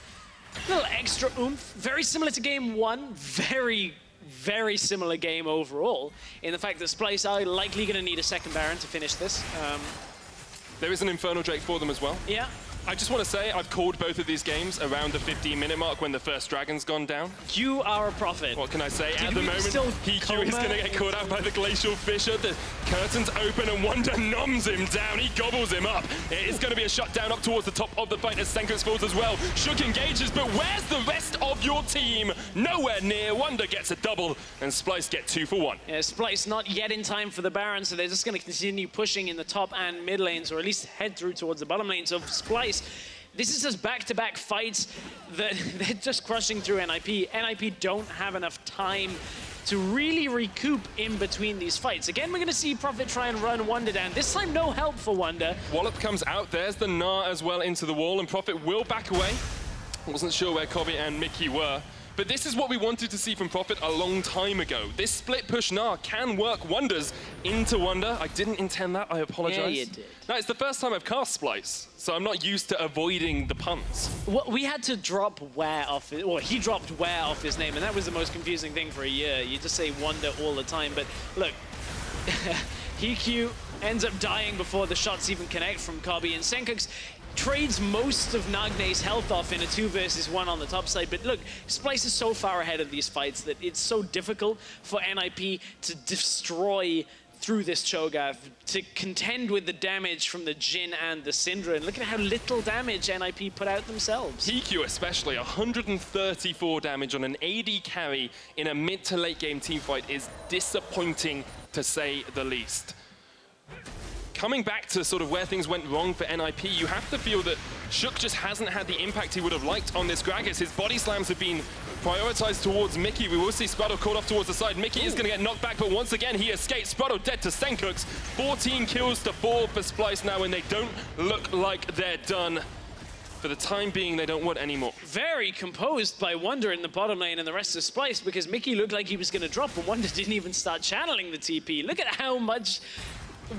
a little extra oomph, very similar to game 1, very similar game overall, in the fact that Splyce are likely going to need a second Baron to finish this. There is an Infernal Drake for them as well. Yeah. I just want to say I've called both of these games around the 15-minute mark when the first dragon's gone down. You are a prophet. What can I say? At the moment, HeaQ is going to get caught out by the Glacial Fissure. The curtains open and Wunder noms him down. He gobbles him up. It is going to be a shutdown up towards the top of the fight as Sencux falls as well. Sjokz engages, but where's the rest of your team? Nowhere near. Wunder gets a double and Splyce get 2 for 1. Yeah, Splyce not yet in time for the Baron, so they're just going to continue pushing in the top and mid lanes, or at least head through towards the bottom lanes of Splyce. This is just back-to-back fights that they're just crushing through NIP. NIP don't have enough time to really recoup in between these fights. Again, we're going to see Profit try and run Wunder down. This time, no help for Wunder. Wallop comes out. There's the Gnar as well into the wall, and Profit will back away. Wasn't sure where Kobbe and Mikyx were. But this is what we wanted to see from Profit a long time ago. This split push Gnar can work wonders into Wunder. I didn't intend that, I apologize. Yeah, you did. No, it's the first time I've cast Splyce, so I'm not used to avoiding the puns. Well, we had to drop Where off it, or he dropped Where off his name, and that was the most confusing thing for a year. You just say Wunder all the time, but look, HeaQ ends up dying before the shots even connect from Kobbe, and Sencux trades most of Nagne's health off in a 2 versus 1 on the top side. But look, Splyce is so far ahead of these fights that it's so difficult for NIP to destroy through this Cho'gath, to contend with the damage from the Jhin and the Syndra. And look at how little damage NIP put out themselves. HeaQ especially, 134 damage on an AD carry in a mid to late game team fight is disappointing to say the least. coming back to sort of where things went wrong for NIP, you have to feel that Sjokz just hasn't had the impact he would have liked on this Gragas. His body slams have been prioritized towards Mikyx. We will see Sprattel caught off towards the side. Mikyx is going to get knocked back, but once again he escapes. Sprattel dead to Sencux. 14 kills to 4 for Splyce now, and they don't look like they're done. For the time being, they don't want any more. Very composed by Wunder in the bottom lane and the rest of Splyce, because Mikyx looked like he was going to drop, but Wunder didn't even start channeling the TP. Look at how much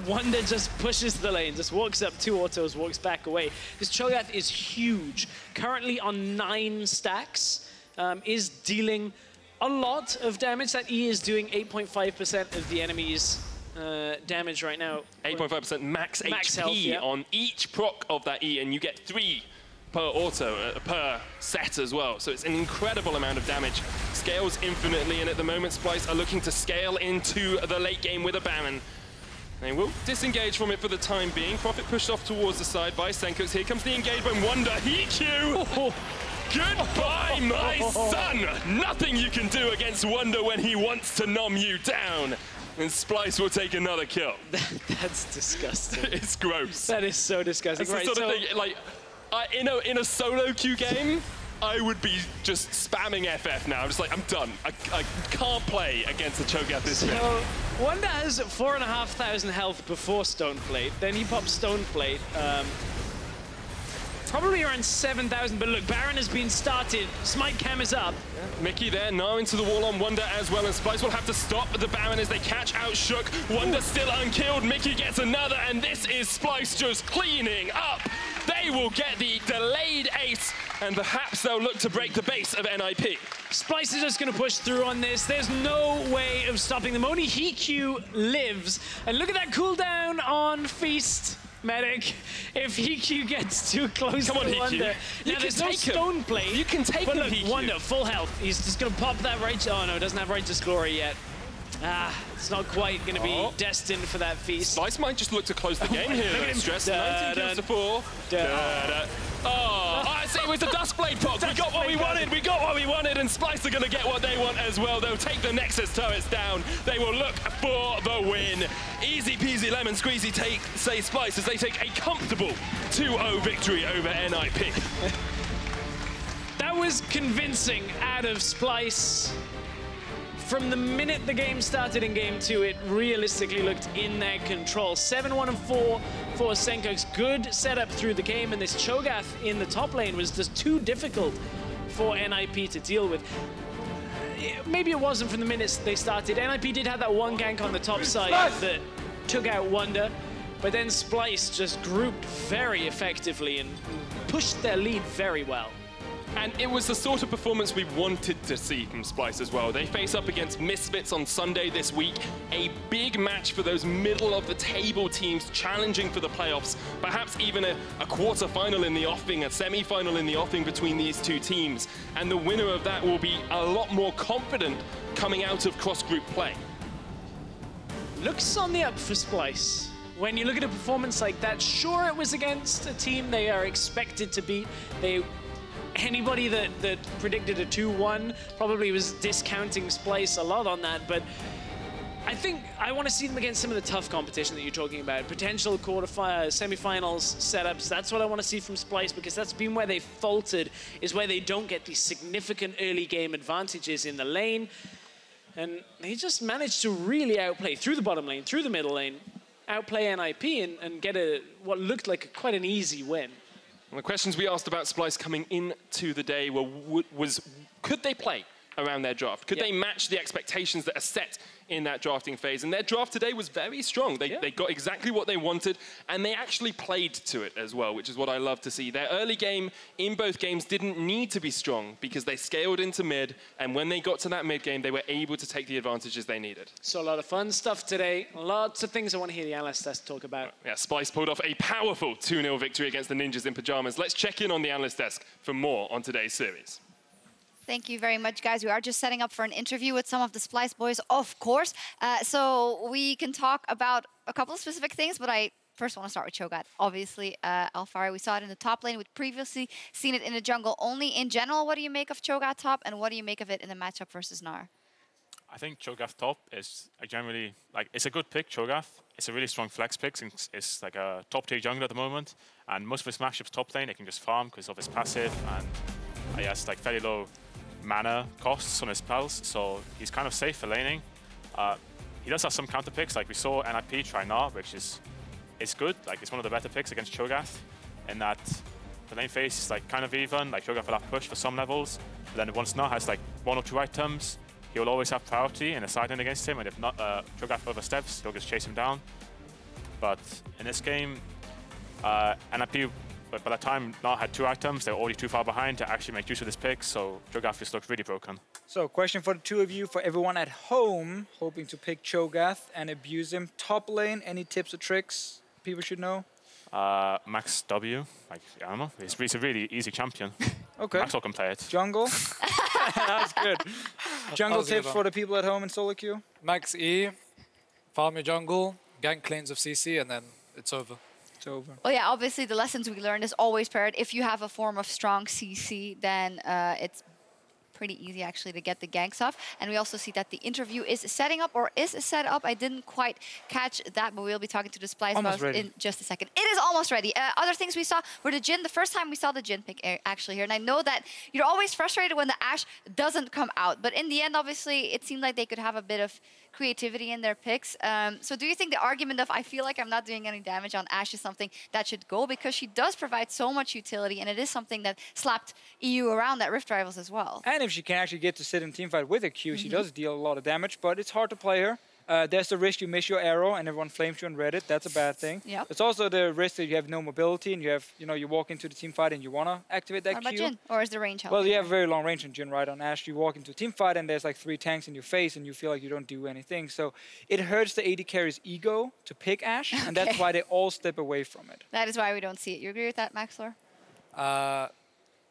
Wunder just pushes the lane, just walks up 2 autos, walks back away. This Cho'gath is huge. Currently on 9 stacks, is dealing a lot of damage. That E is doing 8.5% of the enemy's damage right now. 8.5% max HP health, yeah, on each proc of that E, and you get 3 per auto, per set as well. So it's an incredible amount of damage. Scales infinitely, and at the moment Splyce are looking to scale into the late game with a Baron. They will disengage from it for the time being. Profit pushed off towards the side by Sencux. Here comes the engagement. Wunder, HeaQ! Goodbye, my son! Nothing you can do against Wunder when he wants to numb you down. And Splyce will take another kill. That's disgusting. It's gross. That is so disgusting. That's the sort of thing, like, in a solo queue game, I would be just spamming FF now. I'm just like, I'm done. I can't play against the Cho'gath this game. So, Wunder has 4,500 health before Stoneplate. Then he pops Stoneplate. Probably around 7,000, but look, Baron has been started. Smite cam is up. Yeah. Mikyx there, Gnar into the wall on Wunder as well, and Splyce will have to stop the Baron as they catch out Sjokz. Wunder still unkilled, Mikyx gets another, and this is Splyce just cleaning up. They will get the delayed ace, and perhaps they'll look to break the base of NIP. Splyce is just going to push through on this. There's no way of stopping them. Only HeaQ lives. And look at that cooldown on Feast. Medic, if HeaQ gets too close to Wunder. Now there's no Stoneplate. You can take him, HeaQ. Wunder, full health. He's just going to pop that right. Oh no, doesn't have Righteous Glory yet. It's not quite going to be destined for that Feast. Splyce might just look to close the game here. Look at him. Stress. 19 kills to 4. Oh, I see. It was the Duskblade proc. We got what we wanted. We got what we wanted, and Splyce are going to get what they want as well. They'll take the Nexus turrets down. They will look for the win. Easy peasy lemon squeezy say Splyce as they take a comfortable 2-0 victory over NIP. That was convincing out of Splyce. From the minute the game started in Game 2, it realistically looked in their control. 7-1 and 4 for Sencux. Good setup through the game, and this Cho'gath in the top lane was just too difficult for NIP to deal with. Maybe it wasn't from the minutes they started. NIP did have that one gank on the top side that took out Wunder, but then Splyce just grouped very effectively and pushed their lead very well. And it was the sort of performance we wanted to see from Splyce as well. They face up against Misfits on Sunday this week. A big match for those middle-of-the-table teams challenging for the playoffs. Perhaps even a quarter-final in the offing, a semi-final in the offing between these two teams. And the winner of that will be a lot more confident coming out of cross-group play. Looks on the up for Splyce. When you look at a performance like that, sure, it was against a team they are expected to beat. Anybody that predicted a 2-1 probably was discounting Splyce a lot on that, but I think I want to see them against some of the tough competition that you're talking about. Potential semi-finals setups. That's what I want to see from Splyce, because that's been where they faltered, is where they don't get these significant early game advantages in the lane. And they just managed to really outplay through the bottom lane, through the middle lane, outplay NIP and get what looked like quite an easy win. Well, the questions we asked about Splyce coming into the day was could they play around their draft? Could they match the expectations that are set in that drafting phase? And their draft today was very strong. They got exactly what they wanted, and they actually played to it as well, which is what I love to see. Their early game in both games didn't need to be strong because they scaled into mid, and when they got to that mid game, they were able to take the advantages they needed. So a lot of fun stuff today. Lots of things I want to hear the Analyst talk about. Yeah, Splyce pulled off a powerful 2-0 victory against the Ninjas in Pyjamas. Let's check in on the Analyst desk for more on today's series. Thank you very much, guys. We are just setting up for an interview with some of the Splyce boys, of course. So we can talk about a couple of specific things, but I first want to start with Cho'gath. Obviously, Alphari, we saw it in the top lane. We'd previously seen it in the jungle only. In general, what do you make of Cho'gath top, and what do you make of it in the matchup versus Gnar? I think Cho'gath top is generally, like, it's a good pick, Cho'gath. It's a really strong flex pick. It's like a top tier jungler at the moment. And most of his matchups top lane, they can just farm because of his passive. And he has like fairly low mana costs on his spells. So he's kind of safe for laning. He does have some counter picks. Like we saw NIP try Gnar, which is good. Like it's one of the better picks against Cho'gath. In that the lane phase is like kind of even. Like Cho'gath will have push for some levels. But then once Gnar has like 1 or 2 items, he will always have priority in a side lane against him, and if not, Cho'gath oversteps, he'll just chase him down. But in this game, NIP, by the time Gnar had 2 items, they were already too far behind to actually make use of this pick, so Cho'gath just looked really broken. So, question for the two of you, for everyone at home hoping to pick Cho'gath and abuse him. Top lane, any tips or tricks people should know? Max W, like, I don't know, he's a really easy champion. Okay. Maxlore can play it. Jungle? That's good. Jungle tips for the people at home in solo queue? Max E, farm your jungle, gank lanes of CC, and then it's over. It's over. Well, yeah, obviously the lessons we learned is always paired. If you have a form of strong CC, then it's pretty easy actually to get the ganks off. And we also see that the interview is setting up or is set up. I didn't quite catch that, but we'll be talking to the Splyce boss in just a second. It is almost ready. Other things we saw were the Jhin. The first time we saw the Jhin pick actually here. And I know that you're always frustrated when the Ashe doesn't come out. But in the end, obviously, it seemed like they could have a bit of creativity in their picks. So do you think the argument of I feel like I'm not doing any damage on Ashe is something that should go? Because she does provide so much utility, and it is something that slapped EU around at Rift Rivals as well. And if she can actually get to sit in teamfight with her Q, she does deal a lot of damage, but it's hard to play her. There's the risk you miss your arrow and everyone flames you on Reddit. That's a bad thing. Yep. It's also the risk that you have no mobility and you have, you walk into the team fight and you want to activate that What about Q. Jhin? Or is the range helping? Well, you have very long range on Jhin, right? On Ashe, you walk into a team fight and there's like 3 tanks in your face and you feel like you don't do anything. So it hurts the AD carry's ego to pick Ashe, and that's why they all step away from it. That is why we don't see it. You agree with that, Maxlore?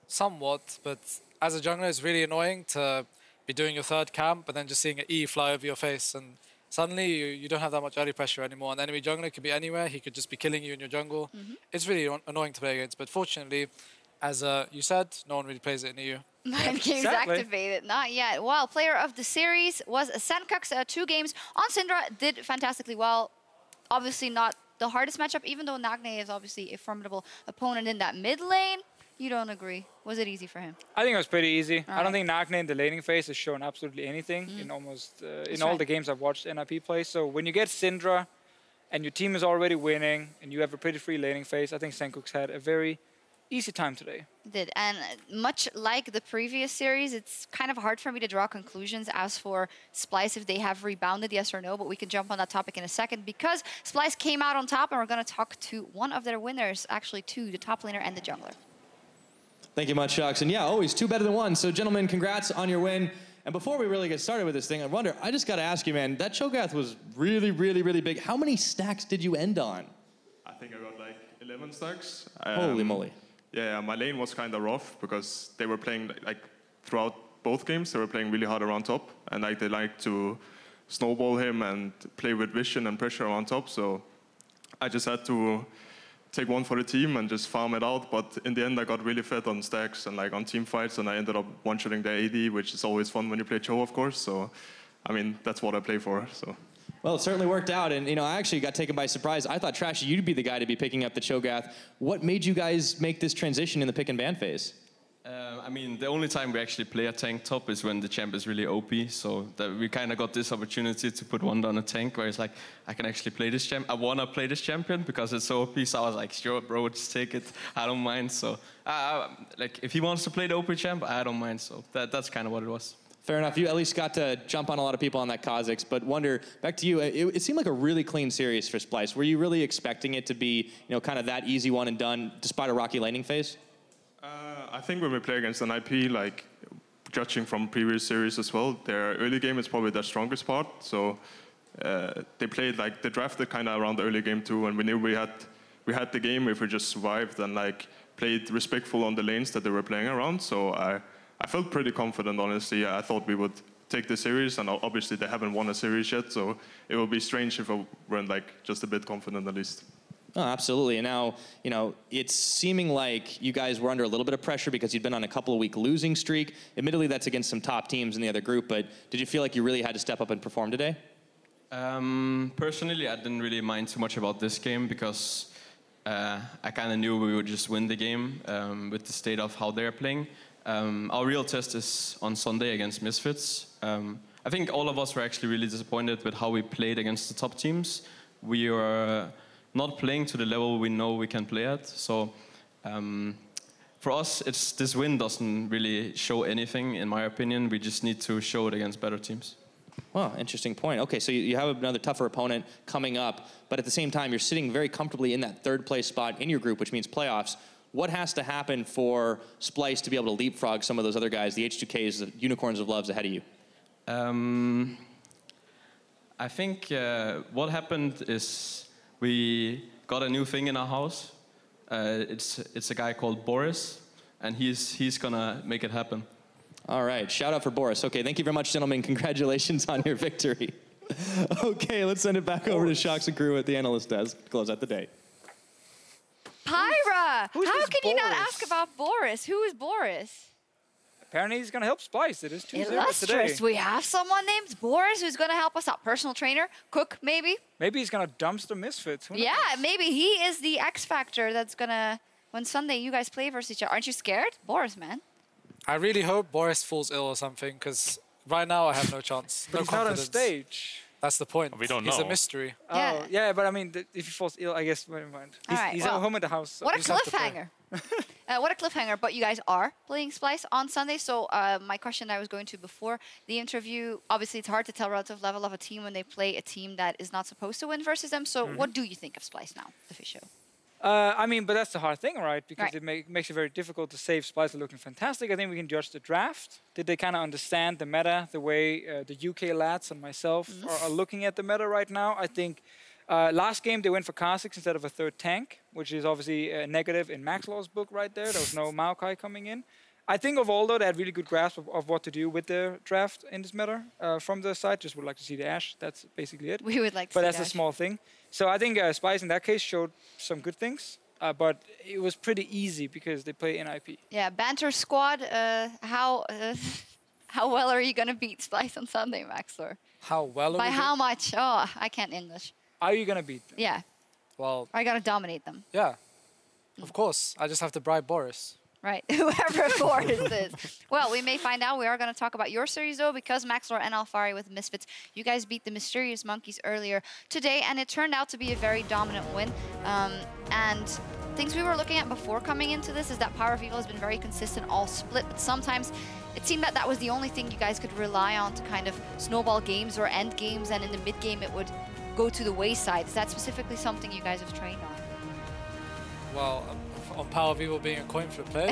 Somewhat, but as a jungler, it's really annoying to be doing your 3rd camp and then just seeing an E fly over your face, and suddenly you don't have that much early pressure anymore. An enemy jungler could be anywhere. He could just be killing you in your jungle. It's really annoying to play against, but fortunately, as you said, no one really plays it in EU. Mind games activated, not yet. Well, player of the series was Sencux. 2 games on Syndra, did fantastically well. Obviously not the hardest matchup, even though Nagne is obviously a formidable opponent in that mid lane. You don't agree? Was it easy for him? I think it was pretty easy. I don't think Nagne in the laning phase has shown absolutely anything in almost in all the games I've watched NIP play. So when you get Syndra and your team is already winning and you have a pretty free laning phase, I think Sencux had a very easy time today. Did, and much like the previous series, it's kind of hard for me to draw conclusions as for Splyce if they have rebounded, yes or no, but we can jump on that topic in a second because Splyce came out on top and we're going to talk to one of their winners, actually 2, the top laner and the jungler. Thank you much, Sjokz. And yeah, always 2 better than 1. So gentlemen, congrats on your win. And before we really get started with this thing, I wonder, I just got to ask you, man, that Cho'gath was really, really, really big. How many stacks did you end on? I think I got like 11 stacks. Holy moly. Yeah, my lane was kind of rough because they were playing like throughout both games, they were playing really hard around top. And like they like to snowball him and play with vision and pressure around top. So I just had to take one for the team and just farm it out. But in the end, I got really fed on stacks and like on team fights, and I ended up one-shotting the AD, which is always fun when you play Cho, of course. So, I mean, that's what I play for. So. Well, it certainly worked out, and I actually got taken by surprise. I thought, Trashy, you'd be the guy to be picking up the Cho'gath. What made you guys make this transition in the pick and ban phase? I mean, the only time we actually play a tank top is when the champ is really OP, so that we kind of got this opportunity to put Wunder on a tank where it's like, I can actually play this champ. I want to play this champion because it's so OP, so I was like, sure, bro, just take it. I don't mind. So, like, if he wants to play the OP champ, I don't mind. So that's kind of what it was. Fair enough. You at least got to jump on a lot of people on that Kha'zix. But Wunder, back to you. It seemed like a really clean series for Splyce. Were you really expecting it to be, kind of that easy one and done, despite a rocky laning phase? I think when we play against an IP, like judging from previous series as well, their early game is probably their strongest part. So they played like they drafted kind of around the early game too, and we knew we had the game if we just survived and like played respectful on the lanes that they were playing around. So I felt pretty confident, honestly. I thought we would take the series, and obviously they haven't won a series yet, so it would be strange if I weren't like just a bit confident at least. Oh, absolutely. And now, you know, it's seeming like you guys were under a little bit of pressure because you'd been on a couple of week losing streak. Admittedly, that's against some top teams in the other group, but did you feel like you really had to step up and perform today? Personally, I didn't really mind too much about this game because I kind of knew we would just win the game with the state of how they're playing. Our real test is on Sunday against Misfits. I think all of us were actually really disappointed with how we played against the top teams. We were not playing to the level we know we can play at. So for us, this win doesn't really show anything, in my opinion. We just need to show it against better teams. Well, interesting point. Okay, so you have another tougher opponent coming up, but at the same time, you're sitting very comfortably in that third place spot in your group, which means playoffs. What has to happen for Splyce to be able to leapfrog some of those other guys, the H2Ks, the Unicorns of Loves ahead of you? I think what happened is we got a new thing in our house. It's a guy called Boris, and he's gonna make it happen. All right, shout out for Boris. Okay, thank you very much, gentlemen. Congratulations on your victory. Okay, let's send it back over to Sjokz and crew at the analyst desk to close out the day. Pyra! Who's How this can you not Boris? ask about Boris? Who is Boris? Apparently he's going to help Splyce. It is 2-0 today. Illustrious. We have someone named Boris who's going to help us out. Personal trainer, cook, maybe. Maybe he's going to dumpster Misfits. Who knows? Yeah, maybe he is the X factor that's going to, when Sunday you guys play versus each other. Aren't you scared? Boris, man. I really hope Boris falls ill or something, because right now I have no chance. But No he's not on confidence. stage. That's the point. We don't He's know. a mystery. Yeah. Oh, yeah, but I mean, if he falls ill, I guess, never mind. All right, He's well, at home in the house. So What a he's have to play. cliffhanger. What a cliffhanger. But you guys are playing Splyce on Sunday. So my question I was going to before the interview, obviously it's hard to tell relative level of a team when they play a team that is not supposed to win versus them. So what do you think of Splyce now, Deficio? I mean, but that's the hard thing, right? Because Right. it makes it very difficult to save Splyce are looking fantastic. I think we can judge the draft. Did they kind of understand the meta the way the UK lads and myself are looking at the meta right now? I think last game they went for Kha'zix instead of a third tank, which is obviously a negative in Maxlore's book right there. There was no Maokai coming in. I think overall, though, they had really good grasp of what to do with the draft in this meta from the side. Just would like to see the Ashe. That's basically it. We would like to But see that's that. a small thing. So I think Splyce in that case showed some good things. But it was pretty easy because they play NIP. Yeah, Banter Squad, how well are you going to beat Splyce on Sunday, Maxlore? How well are By we how much? Oh, I can't English. Are you going to beat them? Yeah, Well, are you going to dominate them? yeah. Of course. I just have to bribe Boris. Right, whoever Boris is. Well, we may find out. We are going to talk about your series, though, because Maxlore and Alphari with Misfits, you guys beat the Mysterious Monkeys earlier today, and it turned out to be a very dominant win. And things we were looking at before coming into this is that Power of Evil has been very consistent all split, but sometimes it seemed that that was the only thing you guys could rely on to kind of snowball games or end games, and in the mid game it would go to the wayside. Is that specifically something you guys have trained on? Well, on Power of Evil being a coin flip player?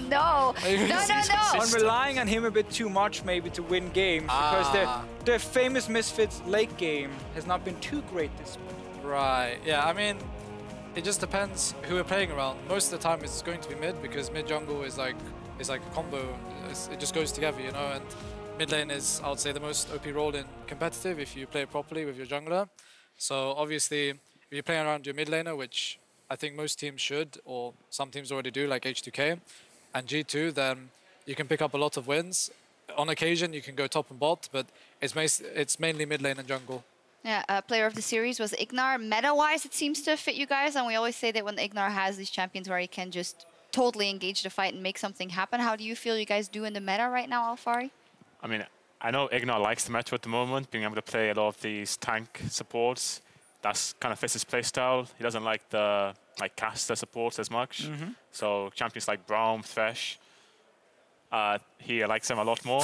No, no. I'm relying on him a bit too much maybe to win games because the famous Misfits late game has not been too great this split. Right. Yeah, I mean, it just depends who we're playing around. Most of the time it's going to be mid, because mid jungle is like a combo. It just goes together, you know. And mid lane is, I would say, the most OP role in competitive if you play it properly with your jungler. So obviously, if you're playing around your mid laner, which I think most teams should, or some teams already do, like H2K and G2, then you can pick up a lot of wins. On occasion, you can go top and bot, but it's mainly mid lane and jungle. Yeah, player of the series was Gnar. Meta-wise, it seems to fit you guys, and we always say that when Gnar has these champions where he can just totally engage the fight and make something happen. How do you feel you guys do in the meta right now, Alphari? I mean, I know Gnar likes the meta at the moment, being able to play a lot of these tank supports. That's kind of fits his playstyle. He doesn't like the caster supports as much. So champions like Braum, Thresh, he likes them a lot more.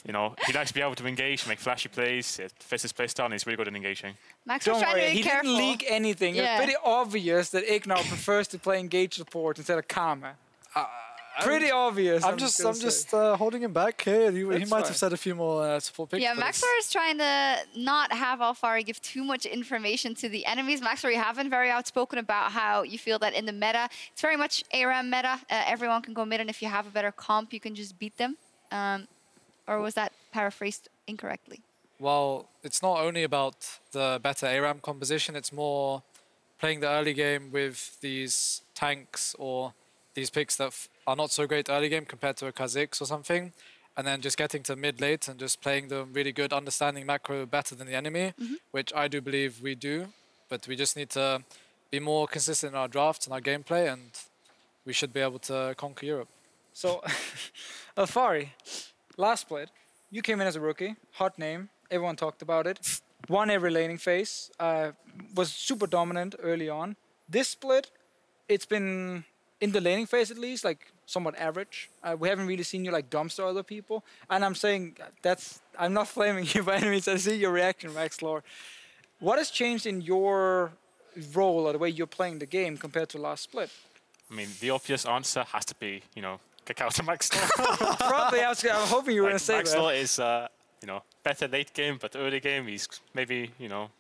You know, he likes to be able to engage, make flashy plays. It fits his playstyle, and he's really good at engaging. Max was Don't trying worry, to be he careful. didn't leak anything. Yeah. It's pretty obvious that Gnar prefers to play engage support instead of Karma. Pretty obvious. I'm just holding him back here. He might fine. have said a few more support picks. Yeah, but it's- Maxlore is trying to not have Alphari give too much information to the enemies. Maxlore, you have been very outspoken about how you feel that in the meta, it's very much ARAM meta. Everyone can go mid, and if you have a better comp, you can just beat them. Or was that paraphrased incorrectly? Well, it's not only about the better ARAM composition, it's more playing the early game with these tanks or these picks that are not so great early game compared to a Kha'Zix or something, and then just getting to mid-late and just playing them really good, understanding macro better than the enemy, which I do believe we do, but we just need to be more consistent in our drafts and our gameplay, and we should be able to conquer Europe. So, Alphari, last split, you came in as a rookie, hot name, everyone talked about it, won every laning phase, was super dominant early on. This split, it's been, in the laning phase at least, like somewhat average. We haven't really seen you like dumpster other people. And I'm saying I'm not flaming you by any means. I see your reaction, Maxlore. What has changed in your role or the way you're playing the game compared to last split? I mean, the obvious answer has to be, you know, kick out Maxlore. Probably, I'm hoping you were going to say Maxlore that. is, you know, better late game, but early game he's maybe, you know,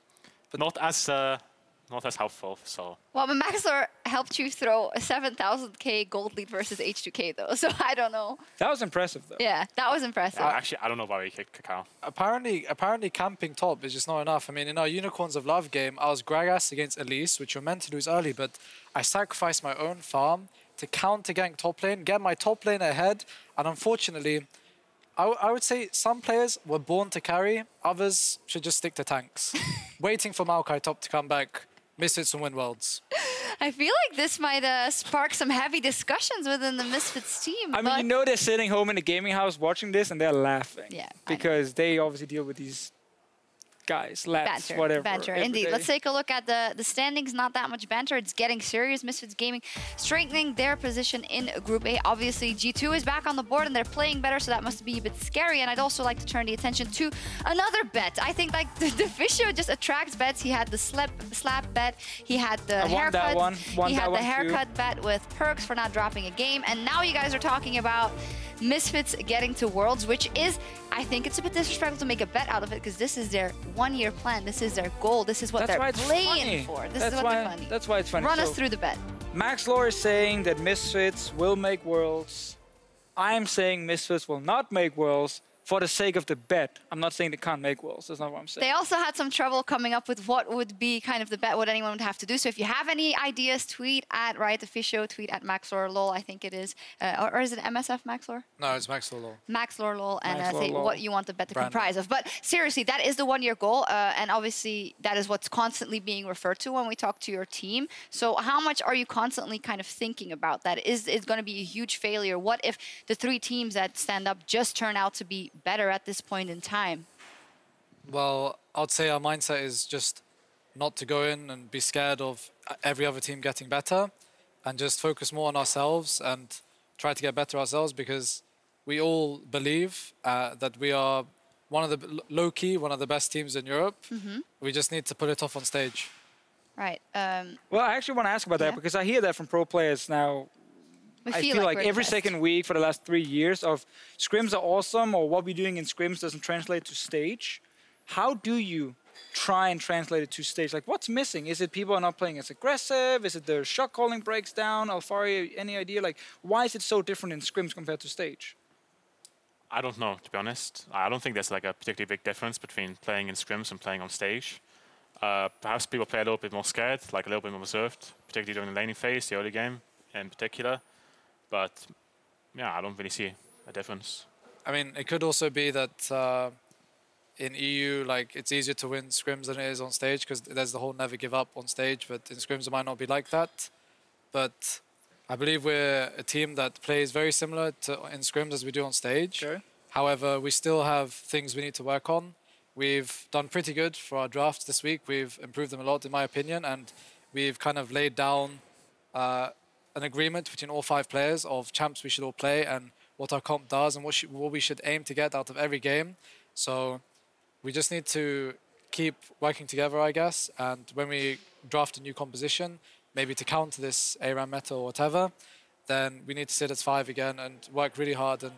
not as helpful. So. Well, but Maxlore helped you throw a 7,000k gold lead versus H2K though, so I don't know. That was impressive though. Yeah, that was impressive. Actually, I don't know why we kicked Kakao. Apparently camping top is just not enough. I mean, in our Unicorns of Love game, I was Gragas against Elise, which you're meant to lose early, but I sacrificed my own farm to counter gank top lane, get my top lane ahead, and unfortunately, I would say some players were born to carry, others should just stick to tanks. Waiting for Maokai top to come back, Misfits and win worlds. I feel like this might spark some heavy discussions within the Misfits team. I mean, you know they're sitting home in the gaming house watching this and they're laughing. Yeah. Because they obviously deal with these guys, lads, whatever. Banter, indeed. Let's take a look at the standings. Not that much banter. It's getting serious. Misfits Gaming strengthening their position in Group A. Obviously, G2 is back on the board and they're playing better, so that must be a bit scary. And I'd also like to turn the attention to another bet. I think like the Deficio just attracts bets. He had the slap bet. He had the haircut. He had the haircut bet with perks for not dropping a game. And now you guys are talking about Misfits getting to Worlds, which is, I think it's a bit disrespectful to make a bet out of it because this is their one-year plan. This is their goal. This is what they're playing for. This is what they're funny. That's why it's funny. Run us through the bet. Maxlore is saying that Misfits will make Worlds. I'm saying Misfits will not make Worlds for the sake of the bet. I'm not saying they can't make Worlds. That's not what I'm saying. They also had some trouble coming up with what would be kind of the bet, what anyone would have to do. So if you have any ideas, tweet at Deficio, tweet at Maxlore lol, I think it is. Or is it MSF Maxlore? No, it's Maxlore lol. Maxlore lol, and Maxlore say lol. what you want the bet to comprise of. But seriously, that is the one-year goal. And obviously, that is what's constantly being referred to when we talk to your team. So how much are you constantly kind of thinking about that? Is it going to be a huge failure? What if the three teams that stand up just turn out to be better at this point in time? Well, I'd say our mindset is just not to go in and be scared of every other team getting better and just focus more on ourselves and try to get better ourselves, because we all believe that we are one of the low-key, one of the best teams in Europe. We just need to put it off on stage. Right. Well, I actually want to ask about that because I hear that from pro players now. I feel like every second week for the last 3 years of scrims are awesome, or what we're doing in scrims doesn't translate to stage. How do you try and translate it to stage? Like, what's missing? Is it people are not playing as aggressive? Is it the shot calling breaks down? Alphari, any idea? Like, why is it so different in scrims compared to stage? I don't know, to be honest. I don't think there's like a particularly big difference between playing in scrims and playing on stage. Perhaps people play a little bit more scared, like a little bit more reserved, particularly during the laning phase, the early game in particular. But yeah, I don't really see a difference. I mean, it could also be that in EU, like, it's easier to win scrims than it is on stage because there's the whole never give up on stage, but in scrims it might not be like that. But I believe we're a team that plays very similar to in scrims as we do on stage. Sure. However, we still have things we need to work on. We've done pretty good for our drafts this week. We've improved them a lot, in my opinion, and we've kind of laid down an agreement between all 5 players of champs we should all play and what our comp does and what we should aim to get out of every game. So we just need to keep working together, I guess. And when we draft a new composition, maybe to counter this ARAM meta or whatever, then we need to sit as 5 again and work really hard. And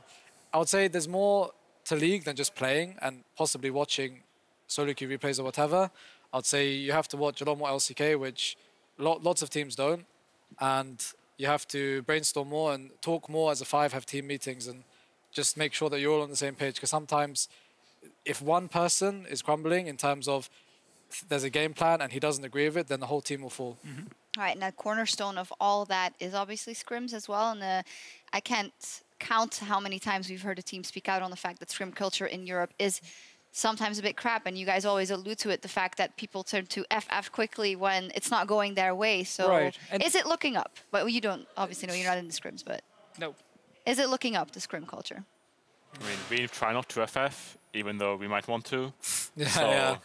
I would say there's more to League than just playing and possibly watching solo queue replays or whatever. I'd say you have to watch a lot more LCK, which lots of teams don't. And you have to brainstorm more and talk more as a 5, have team meetings and just make sure that you're all on the same page. Because sometimes if one person is crumbling in terms of there's a game plan and he doesn't agree with it, then the whole team will fall. All right, and a cornerstone of all that is obviously scrims as well. And I can't count how many times we've heard a team speak out on the fact that scrim culture in Europe is sometimes a bit crap, and you guys always allude to it, the fact that people turn to FF quickly when it's not going their way. So is it looking up? But you don't, obviously, no, you're not in the scrims, but... No. Is it looking up, the scrim culture? I mean, we try not to FF, even though we might want to. Yeah.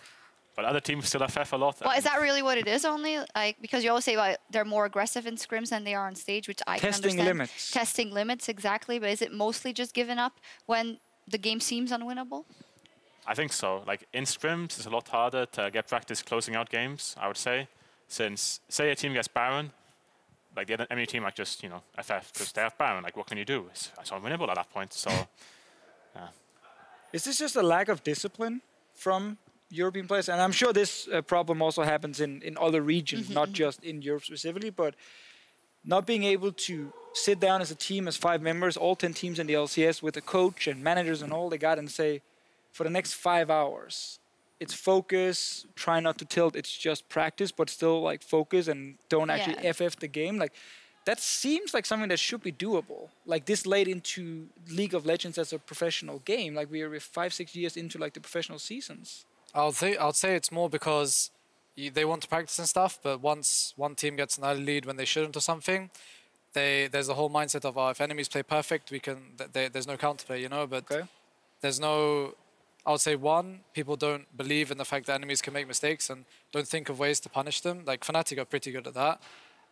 But other teams still FF a lot. Well, is that really what it is only? Like, because you always say like, they're more aggressive in scrims than they are on stage, which I can understand. Testing limits. Testing limits, exactly. But is it mostly just giving up when the game seems unwinnable? I think so. Like, in scrims, it's a lot harder to get practice closing out games, I would say. Since, say a team gets Baron, like the enemy team might just, you know, FF because they have Baron. Like, what can you do? It's unwinnable at that point, so... Yeah. Is this just a lack of discipline from European players? And I'm sure this problem also happens in other regions, not just in Europe specifically, but not being able to sit down as a team, as 5 members, all 10 teams in the LCS with a coach and managers and all they got and say, for the next 5 hours, it's focus, try not to tilt, it's just practice, but still like focus and don't actually FF the game. Like, that seems like something that should be doable. Like this late into League of Legends as a professional game, like we are 5-6 years into like the professional seasons. I'll say it's more because they want to practice and stuff, but once one team gets an early lead when they shouldn't or something, there's a whole mindset of if enemies play perfect, there's no counterplay, you know. But there's no. I would say people don't believe in the fact that enemies can make mistakes and don't think of ways to punish them. Like Fnatic are pretty good at that.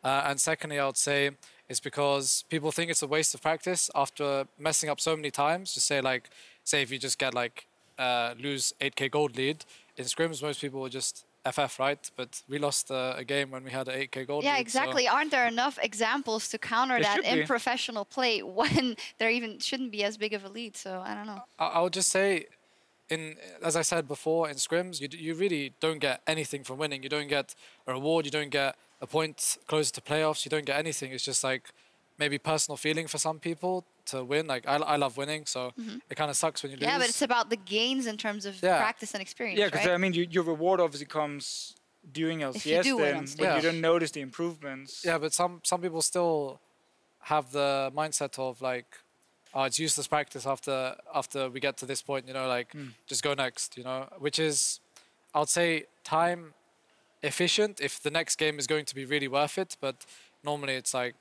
And secondly, I would say it's because people think it's a waste of practice after messing up so many times. Just say if you just get lose 8k gold lead in scrims, most people will just FF, right? But we lost a game when we had an 8k gold lead. Yeah, exactly. So. Aren't there enough examples to counter that in professional play when there even shouldn't be as big of a lead? So I don't know. I would just say, as I said before, in scrims, you really don't get anything from winning. You don't get a reward. You don't get a point closer to playoffs. You don't get anything. It's just like maybe personal feeling for some people to win. Like I love winning, so it kind of sucks when you lose. Yeah, but it's about the gains in terms of practice and experience. Yeah, because right? I mean, your reward obviously comes during LCS then, but you don't notice the improvements. Yeah, but some people still have the mindset of like, oh, it's useless practice after we get to this point, you know, like just go next, you know, which is, I would say, time efficient if the next game is going to be really worth it. But normally it's like,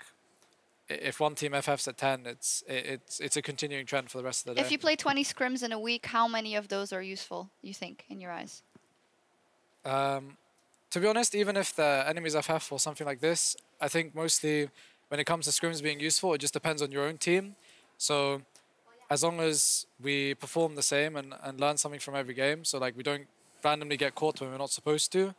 if one team FFs at 10, it's a continuing trend for the rest of the day. If you play 20 scrims in a week, how many of those are useful, you think, in your eyes? To be honest, even if the enemy's FF or something like this, I think mostly when it comes to scrims being useful, it just depends on your own team. So as long as we perform the same and learn something from every game, so like we don't randomly get caught when we're not supposed to,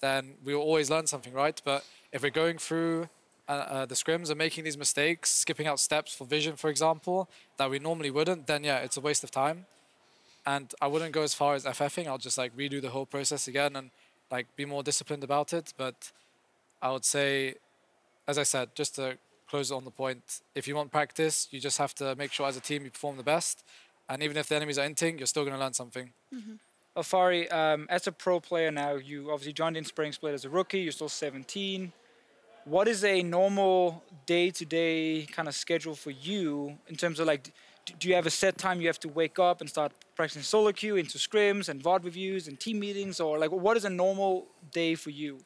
then we will always learn something, right? But if we're going through the scrims and making these mistakes, skipping out steps for vision, for example, that we normally wouldn't, then yeah, it's a waste of time. And I wouldn't go as far as FFing. I'll just like redo the whole process again and like be more disciplined about it. But I would say, as I said, just to close on the point, if you want practice, you just have to make sure as a team you perform the best. And even if the enemies are inting, you're still going to learn something. Alphari, as a pro player now, you obviously joined in Spring Split as a rookie. You're still 17. What is a normal day-to-day kind of schedule for you in terms of like, do you have a set time you have to wake up and start practicing solo queue into scrims and VOD reviews and team meetings, or like what is a normal day for you?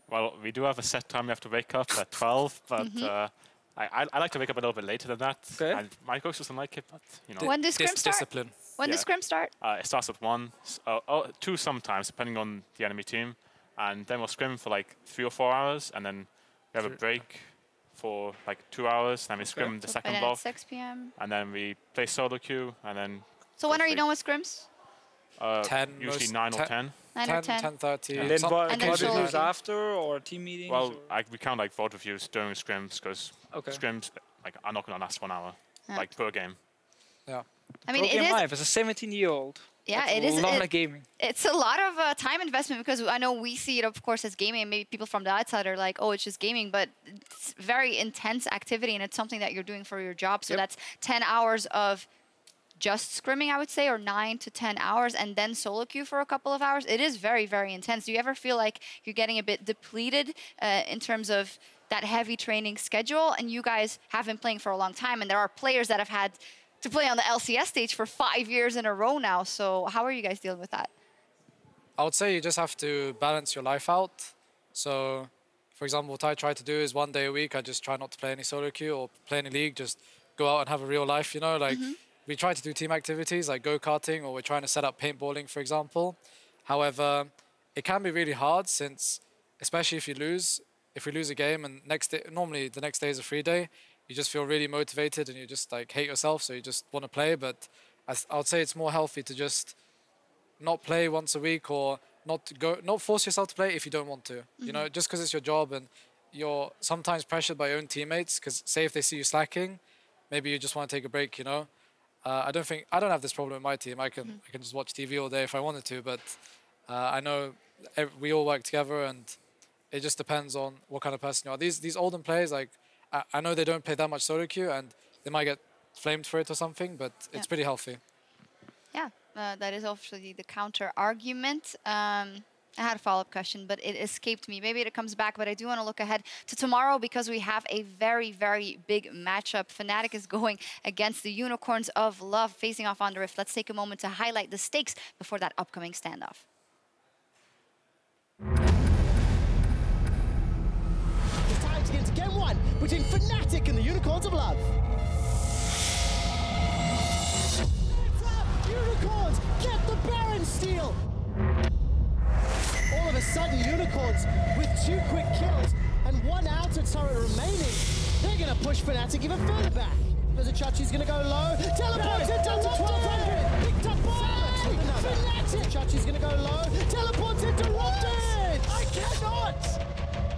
Well, we do have a set time we have to wake up at 12, but I like to wake up a little bit later than that. Okay. And my coach doesn't like it, but you know. When does scrim start? Discipline. When does scrim start? It starts at 1, 2 sometimes, depending on the enemy team. And then we'll scrim for like 3 or 4 hours, and then we have a break for like 2 hours, then we scrim the second block. 6 p.m. And then we play solo queue, and then... So when are you done with scrims? 10. Usually 9 or 10. 9 or 10? 10:30. And then VOD solo reviews queue. after, or team meetings? Well, we count like VOD reviews during scrims, because scrims like, are not going to last 1 hour, like per game. Yeah. I mean, it is live as a 17-year-old. Yeah, That's it is. A lot of gaming. It's a lot of time investment, because I know we see it, of course, as gaming, and maybe people from the outside are like, oh, it's just gaming, but it's very intense activity, and it's something that you're doing for your job. So that's 10 hours of just scrimming, I would say, or 9 to 10 hours, and then solo queue for a couple of hours. It is very, very intense. Do you ever feel like you're getting a bit depleted in terms of that heavy training schedule? And you guys have been playing for a long time, and there are players that have had to play on the LCS stage for 5 years in a row now. So how are you guys dealing with that? I would say you just have to balance your life out. So, for example, what I try to do is 1 day a week, I just try not to play any solo queue or play any league, just go out and have a real life, you know? Like, we try to do team activities like go-karting, or we're trying to set up paintballing, for example. However, it can be really hard since, especially if we lose a game and normally the next day is a free day, you just feel really motivated and you just like hate yourself, so you just want to play. But I would say it's more healthy to just not play once a week, or not force yourself to play if you don't want to. You know, just because it's your job and you're sometimes pressured by your own teammates, because say if they see you slacking, maybe you just want to take a break, you know. I don't have this problem in my team. I can just watch TV all day if I wanted to, but I know we all work together, and it just depends on what kind of person you are. These olden players, like I know they don't play that much solo queue, and they might get flamed for it or something, but it's pretty healthy. Yeah, that is obviously the counter argument. I had a follow-up question, but it escaped me. Maybe it comes back, but I do want to look ahead to tomorrow because we have a very, very big matchup. Fnatic is going against the Unicorns of Love, facing off on the Rift. Let's take a moment to highlight the stakes before that upcoming standoff. It's time to get into game 1 between Fnatic and the Unicorns of Love. It's up! Unicorns get the Baron steal! All of a sudden, Unicorns with 2 quick kills and 1 outer turret remaining. They're going to push Fnatic even further back. There's a Chachi's going to go low. Teleported down to 1200. Picked up by Fnatic. Chachi's going to go low. Teleported to Raptors. I cannot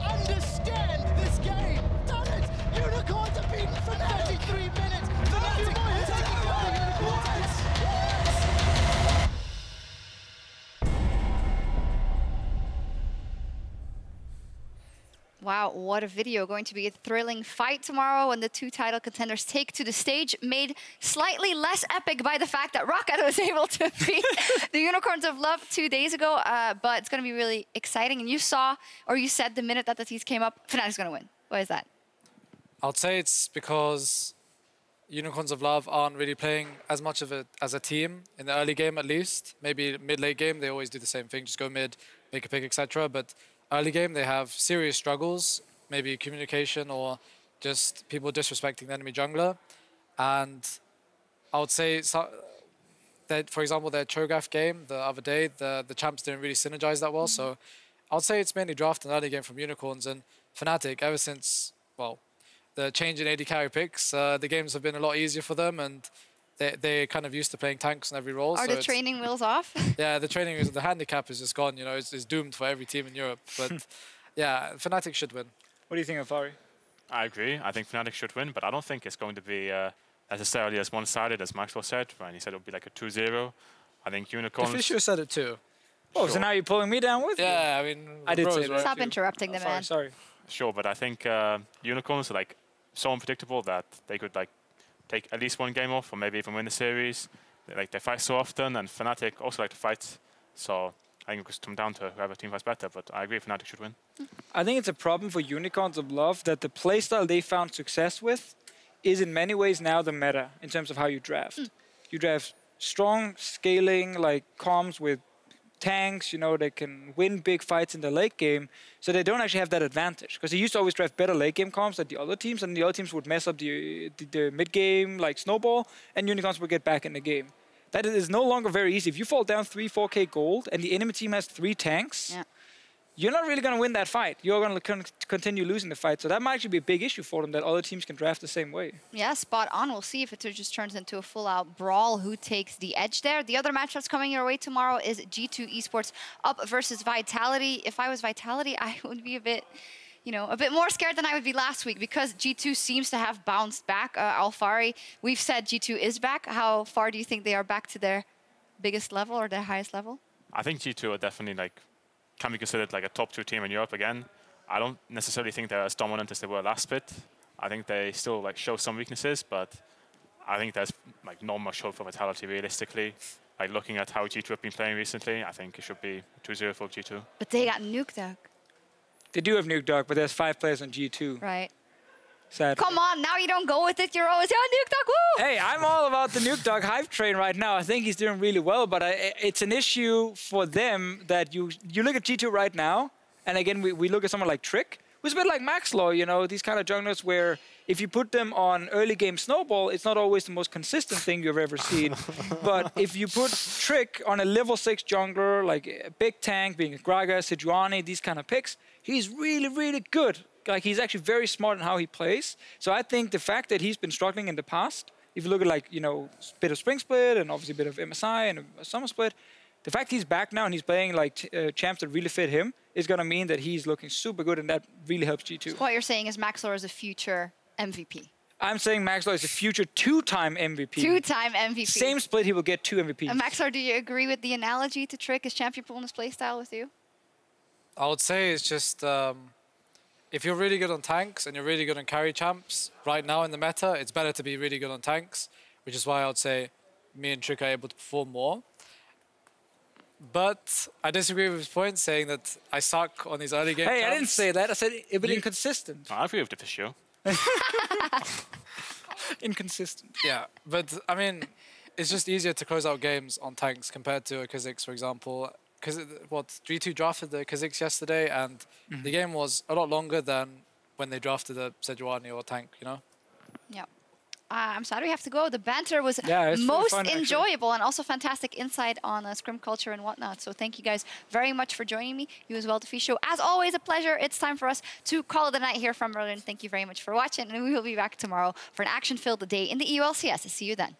understand this game. Done it. Unicorns have beaten Fnatic. 33 minutes. Fnatic taking over the Unicorns. Wow, what a video. Going to be a thrilling fight tomorrow when the 2 title contenders take to the stage, made slightly less epic by the fact that Rocket was able to beat the Unicorns of Love 2 days ago, but it's going to be really exciting. And you saw, or you said the minute that the T's came up, Fnatic's going to win. Why is that? I'd say it's because Unicorns of Love aren't really playing as much of it as a team in the early game, at least. Maybe mid-late game, they always do the same thing, just go mid, make a pick, etc. But early game, they have serious struggles, maybe communication or just people disrespecting the enemy jungler. And I would say that, for example, their Cho'gath game the other day, the champs didn't really synergize that well. So I would say it's mainly draft and early game from Unicorns. And Fnatic, ever since, well, the change in AD carry picks, the games have been a lot easier for them, and they're kind of used to playing tanks in every role. Are so the training wheels off? Yeah, the handicap is just gone, you know, it's doomed for every team in Europe. But yeah, Fnatic should win. What do you think, Alphari? I agree. I think Fnatic should win, but I don't think it's going to be necessarily as one-sided as Maxlore said, when he said it would be like a 2-0. I think Unicorns... Deficio said it too. Oh, so now you're pulling me down with you? Yeah, I mean... I did say that. Stop interrupting the man. Sorry. Sure, but I think Unicorns are like so unpredictable that they could like take at least 1 game off or maybe even win the series. They fight so often, and Fnatic also like to fight. So I think it could come down to whoever team fights better, but I agree Fnatic should win. I think it's a problem for Unicorns of Love that the playstyle they found success with is in many ways now the meta in terms of how you draft. You draft strong scaling like comms with tanks, you know, they can win big fights in the late game, so they don't actually have that advantage. Because they used to always draft better late game comms than the other teams, and the other teams would mess up the mid game like snowball, and Unicorns would get back in the game. That is no longer very easy. If you fall down 3-4k gold and the enemy team has 3 tanks, you're not really going to win that fight. You're going to continue losing the fight. So that might actually be a big issue for them, that other teams can draft the same way. Yeah, spot on. We'll see if it just turns into a full-out brawl. Who takes the edge there? The other match that's coming your way tomorrow is G2 Esports up versus Vitality. If I was Vitality, I would be a bit, you know, a bit more scared than I would be last week, because G2 seems to have bounced back. Alphari, we've said G2 is back. How far do you think they are back to their biggest level or their highest level? I think G2 are definitely like can be considered like a top 2 team in Europe again. I don't necessarily think they're as dominant as they were last split. I think they still like show some weaknesses, but I think there's like not much hope for Vitality realistically. Like looking at how G2 have been playing recently, I think it should be 2-0 for G2. But they got nuked out. They do have nuke dog, but there's 5 players on G2. Right. Sad. Come on, now you don't go with it. You're always, yeah, nuke dog, woo! Hey, I'm all about the nuke dog hype train right now. I think he's doing really well, but it's an issue for them that you look at G2 right now, and again, we look at someone like Trick, who's a bit like Maxlore, you know, these kind of junglers where if you put them on early game snowball, it's not always the most consistent thing you've ever seen. But if you put Trick on a level 6 jungler, like a big tank, being a Gragas, Sejuani, these kind of picks, he's really, really good. Like, he's actually very smart in how he plays. So I think the fact that he's been struggling in the past, if you look at, like, you know, a bit of Spring Split and obviously a bit of MSI and a Summer Split, the fact he's back now and he's playing, like, champs that really fit him is going to mean that he's looking super good, and that really helps G2. So what you're saying is Maxlore is a future MVP. I'm saying Maxlore is a future 2-time MVP. 2-time MVP. Same split, he will get 2 MVPs. Maxlore, do you agree with the analogy to Trick as champion pool in his playstyle with you? I would say it's just, if you're really good on tanks and you're really good on carry champs, right now in the meta, it's better to be really good on tanks, which is why I would say me and Trick are able to perform more. But I disagree with his point, saying that I suck on these early game champs. I didn't say that. I said a bit inconsistent. I agree with Deficio. Inconsistent. Yeah, but I mean, it's just easier to close out games on tanks compared to a Kha'zix, for example. Because G2 drafted the Kha'zix yesterday, and the game was a lot longer than when they drafted a Sejuani or tank, you know? Yeah. I'm sad we have to go. The banter was most fun, enjoyable and also fantastic insight on scrim culture and whatnot. So thank you guys very much for joining me. You as well, Deficio. As always, a pleasure. It's time for us to call it a night here from Berlin. Thank you very much for watching, and we will be back tomorrow for an action-filled day in the EU LCS. See you then.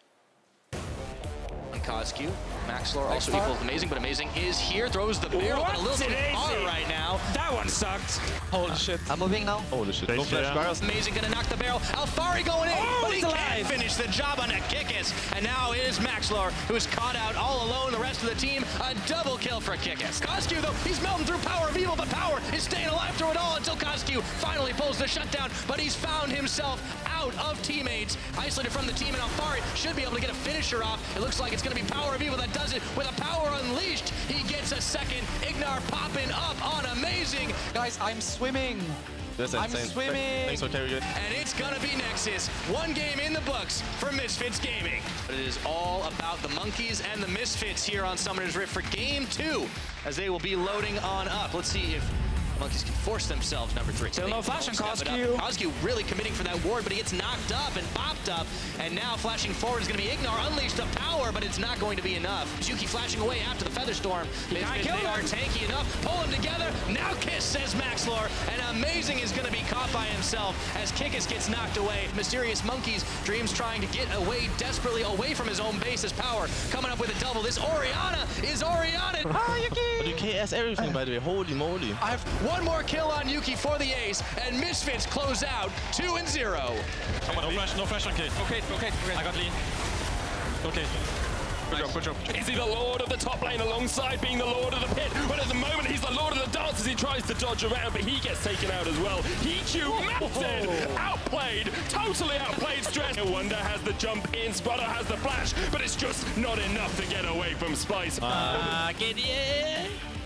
HeaQ, Maxlore also equal amazing, but amazing is here, throws the barrel, but a little bit hard right now. That one sucked. Holy shit. I'm moving now. Holy shit. No flash. Amazing, gonna knock the barrel. Alphari going in, but he can't finish the job on Mikyx. And now it is Maxlore, who's caught out all alone. The rest of the team, a double kill for Mikyx. HeaQ, though, he's melting through Power of Evil, but Power is staying alive through it all until HeaQ finally pulls the shutdown, but he's found himself out of teammates, isolated from the team, and Alphari should be able to get a finisher off. It looks like it's gonna be Power of Evil that does it with a power unleashed. He gets a second. Gnar popping up on amazing. Guys, I'm swimming. I'm swimming. Thanks for carrying it. And it's gonna be Nexus. One game in the books for Misfits Gaming. But it is all about the Monkeys and the Misfits here on Summoner's Rift for game 2, as they will be loading on up. Let's see if Monkeys can force themselves number 3. Still no flash on HeaQ. HeaQ really committing for that ward, but he gets knocked up and popped up. And now flashing forward is going to be Gnar, unleashed the power, but it's not going to be enough. Yuki flashing away after the Featherstorm. They are tanky enough. Pull them together. Now Kiss, says Maxlore. And Amazing is going to be caught by himself as Kikis gets knocked away. Mysterious Monkeys, Dreams trying to get away desperately away from his own base as Power coming up with a double. This Orianna is Orianna. Ah, Yuki! But you KS everything, by the way. Holy moly. I have one more kill on Yuki for the ace, and Misfits close out 2-0. No flash on K. Okay. I got lean. Okay. Good job. Is he the lord of the top lane alongside being the lord of the pit? But at the moment, he's the lord of the dance as he tries to dodge around, but he gets taken out as well. HeaQ melted, outplayed, totally outplayed Stress. Wunder has the jump in, Sprattel has the flash, but it's just not enough to get away from Splyce.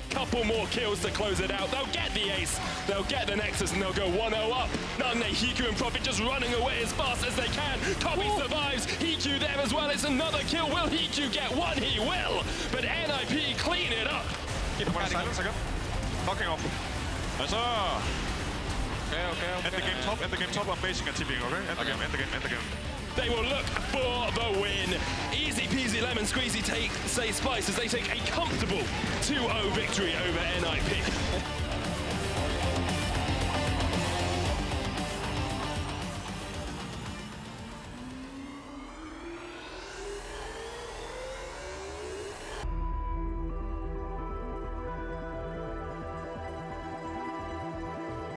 Couple more kills to close it out. They'll get the ace, they'll get the Nexus, and they'll go 1-0 up. Nagne, HeaQ, and Profit just running away as fast as they can. Kobbe survives, HeaQ there as well. It's another kill. Will HeaQ get one? He will. But NIP clean it up. Keep him on silence again. Knocking off. Nice. Okay. End the game top. I'm basing and TPing, okay? End the game. They will look for the win. Easy peasy lemon squeezy say Splyce as they take a comfortable 2-0 victory over NIP.